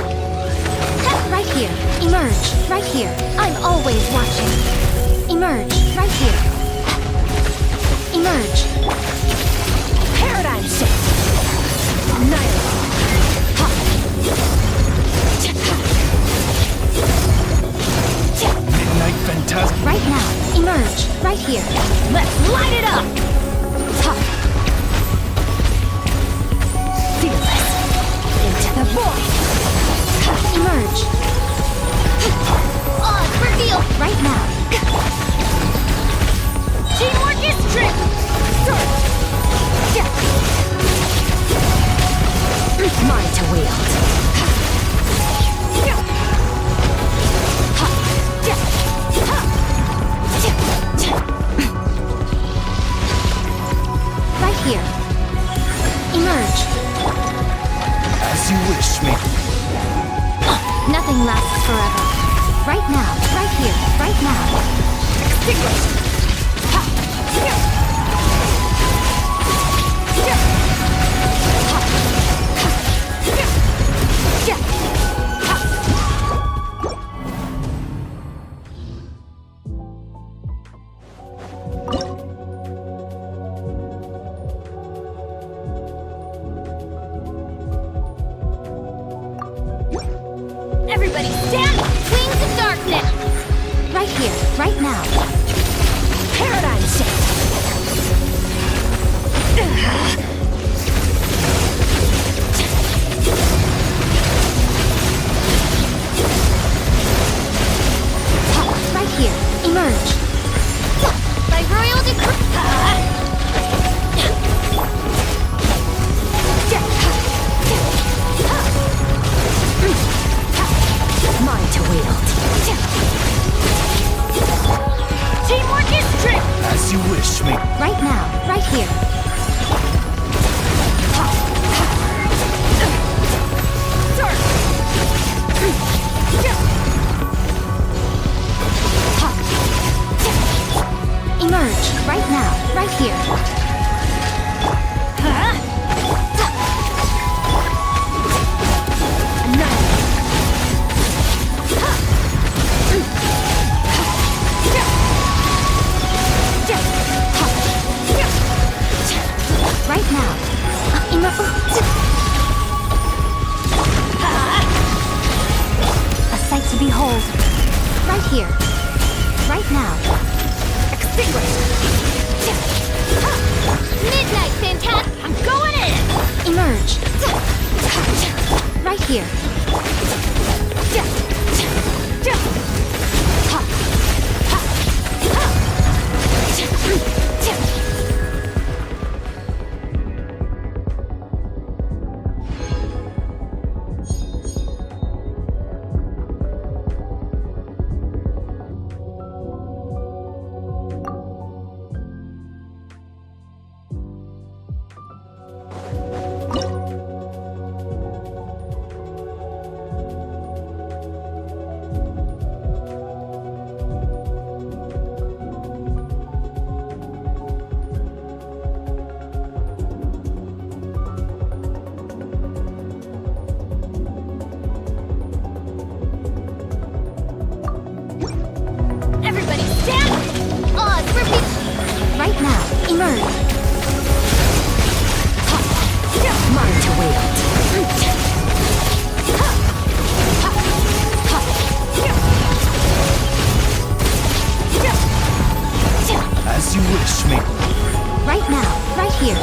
Right here. Emerge. Right here. I'm always watching. Emerge. Right here. Emerge. Paradigm shift! Midnight Fantastic. Right now. Emerge. Right here. Let's light it up! Fearless! Into the void! Emerge. Odds revealed! Right now. Teamwork is strength! Mine to wield. Right here. Emerge. As you wish, me. Nothing lasts forever. Right now. Right here. Right now. Extinguished! Everybody stand! Wings of darkness! Right here. Right now. Paradigm shift! Right here. Emerge. By royal decree! here. Right now. A sight to behold. Right here. Right now. Extinguish. Midnight, Fantastic! I'm going in! Emerge. Right here. Everybody stand! Oz, repeat! Right now. Emerge. Mine to wield. As you wish, Maple. Right now. Right here.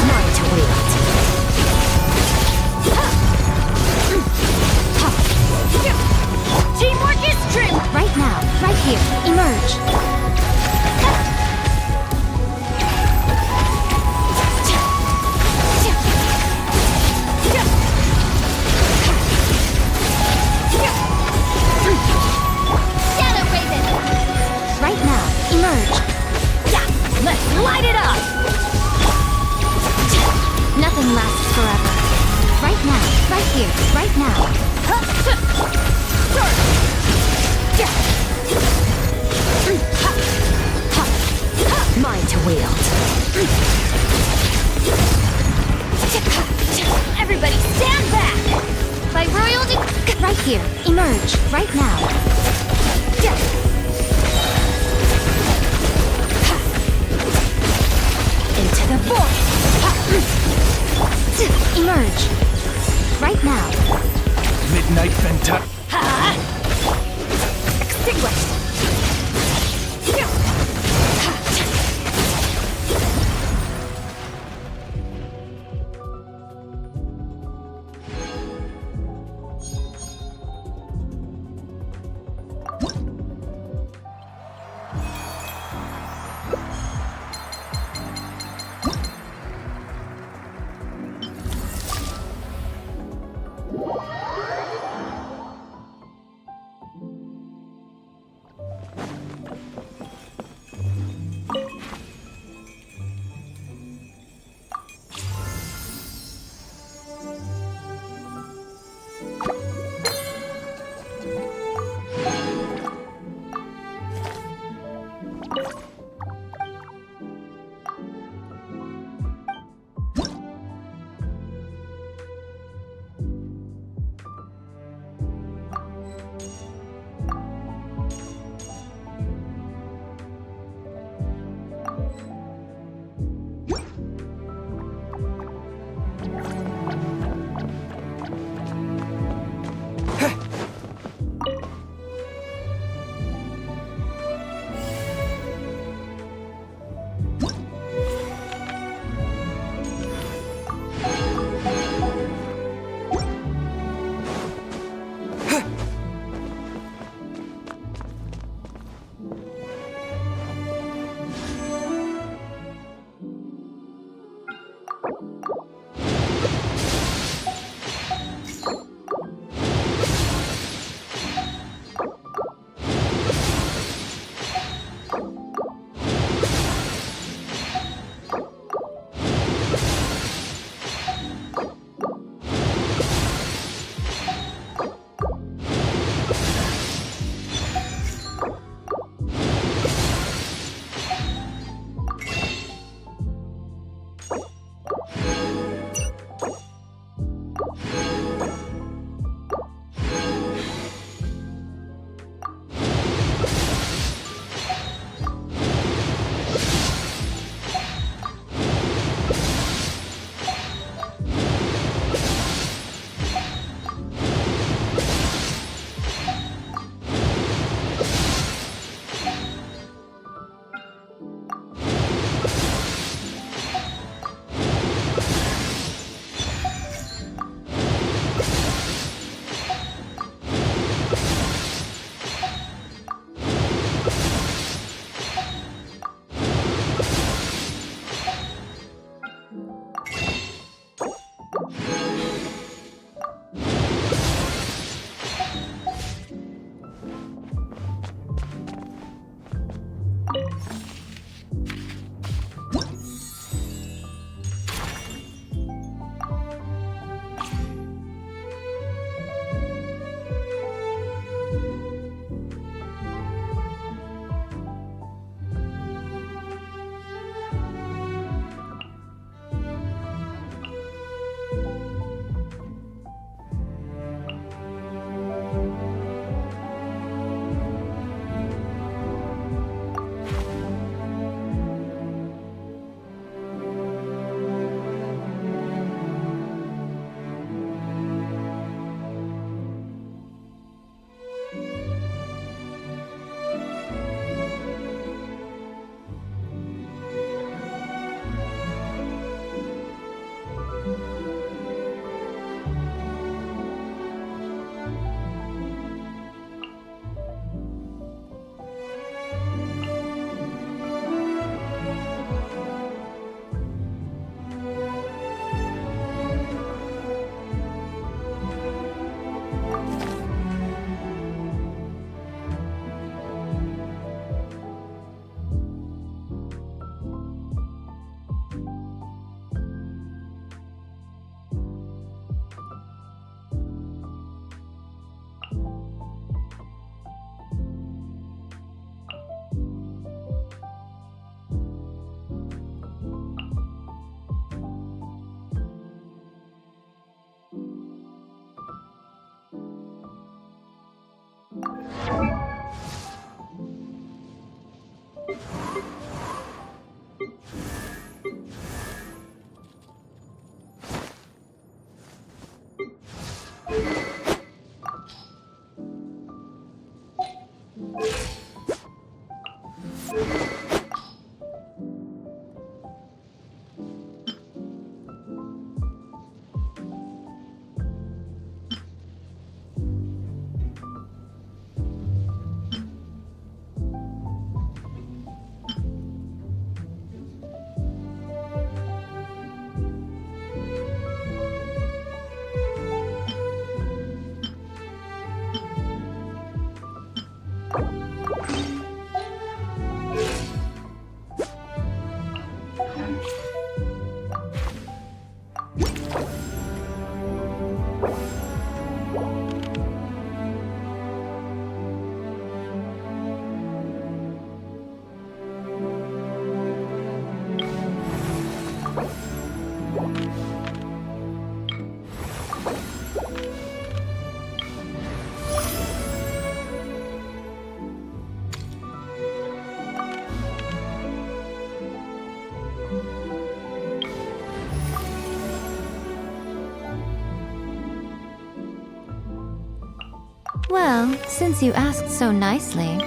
Mine to wield. Teamwork is trim! Right now. Right here. Emerge. Shadow Raven! Right now. Emerge. Yeah! Let's light it up! Nothing lasts forever. Right now. Right here. Right now. Mine to wield. Everybody stand back! By royal Right here. Emerge. Right now. into the void! Emerge. Right now. Midnight Venta. Extinguished! Well, since you asked so nicely.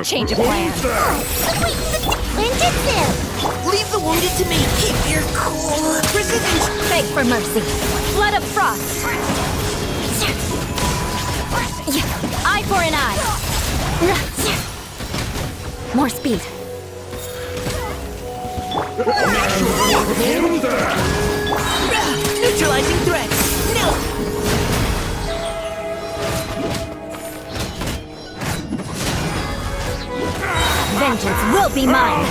Change of plans. Leave the wounded to me. Keep your cool. Resistance. Beg for mercy. Blood of frost. Eye for an eye. More speed. Neutralizing threats. No. Vengeance will be mine!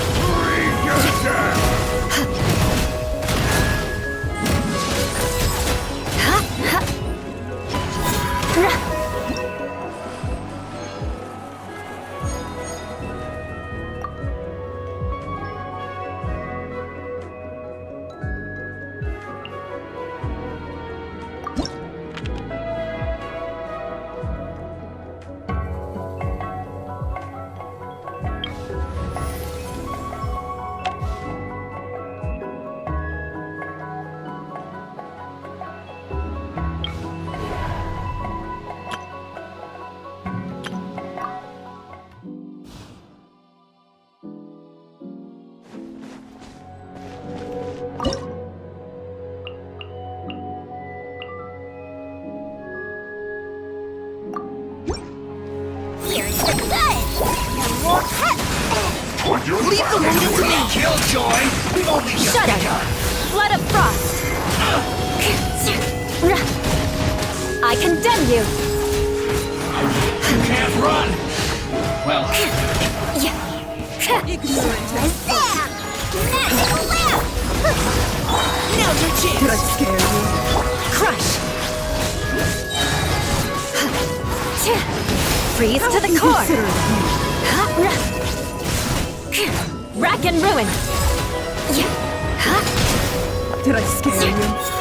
Leave the wounded to me! Killjoy! We've only just Shut begun! it! Blood of frost! I condemn you! You can't run! Well... Now's your chance! Did I scare you? Crush! Freeze to the core! Rack and ruin! Did I scare you?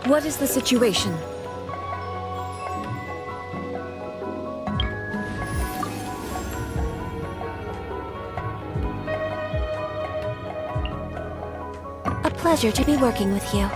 What is the situation? A pleasure to be working with you.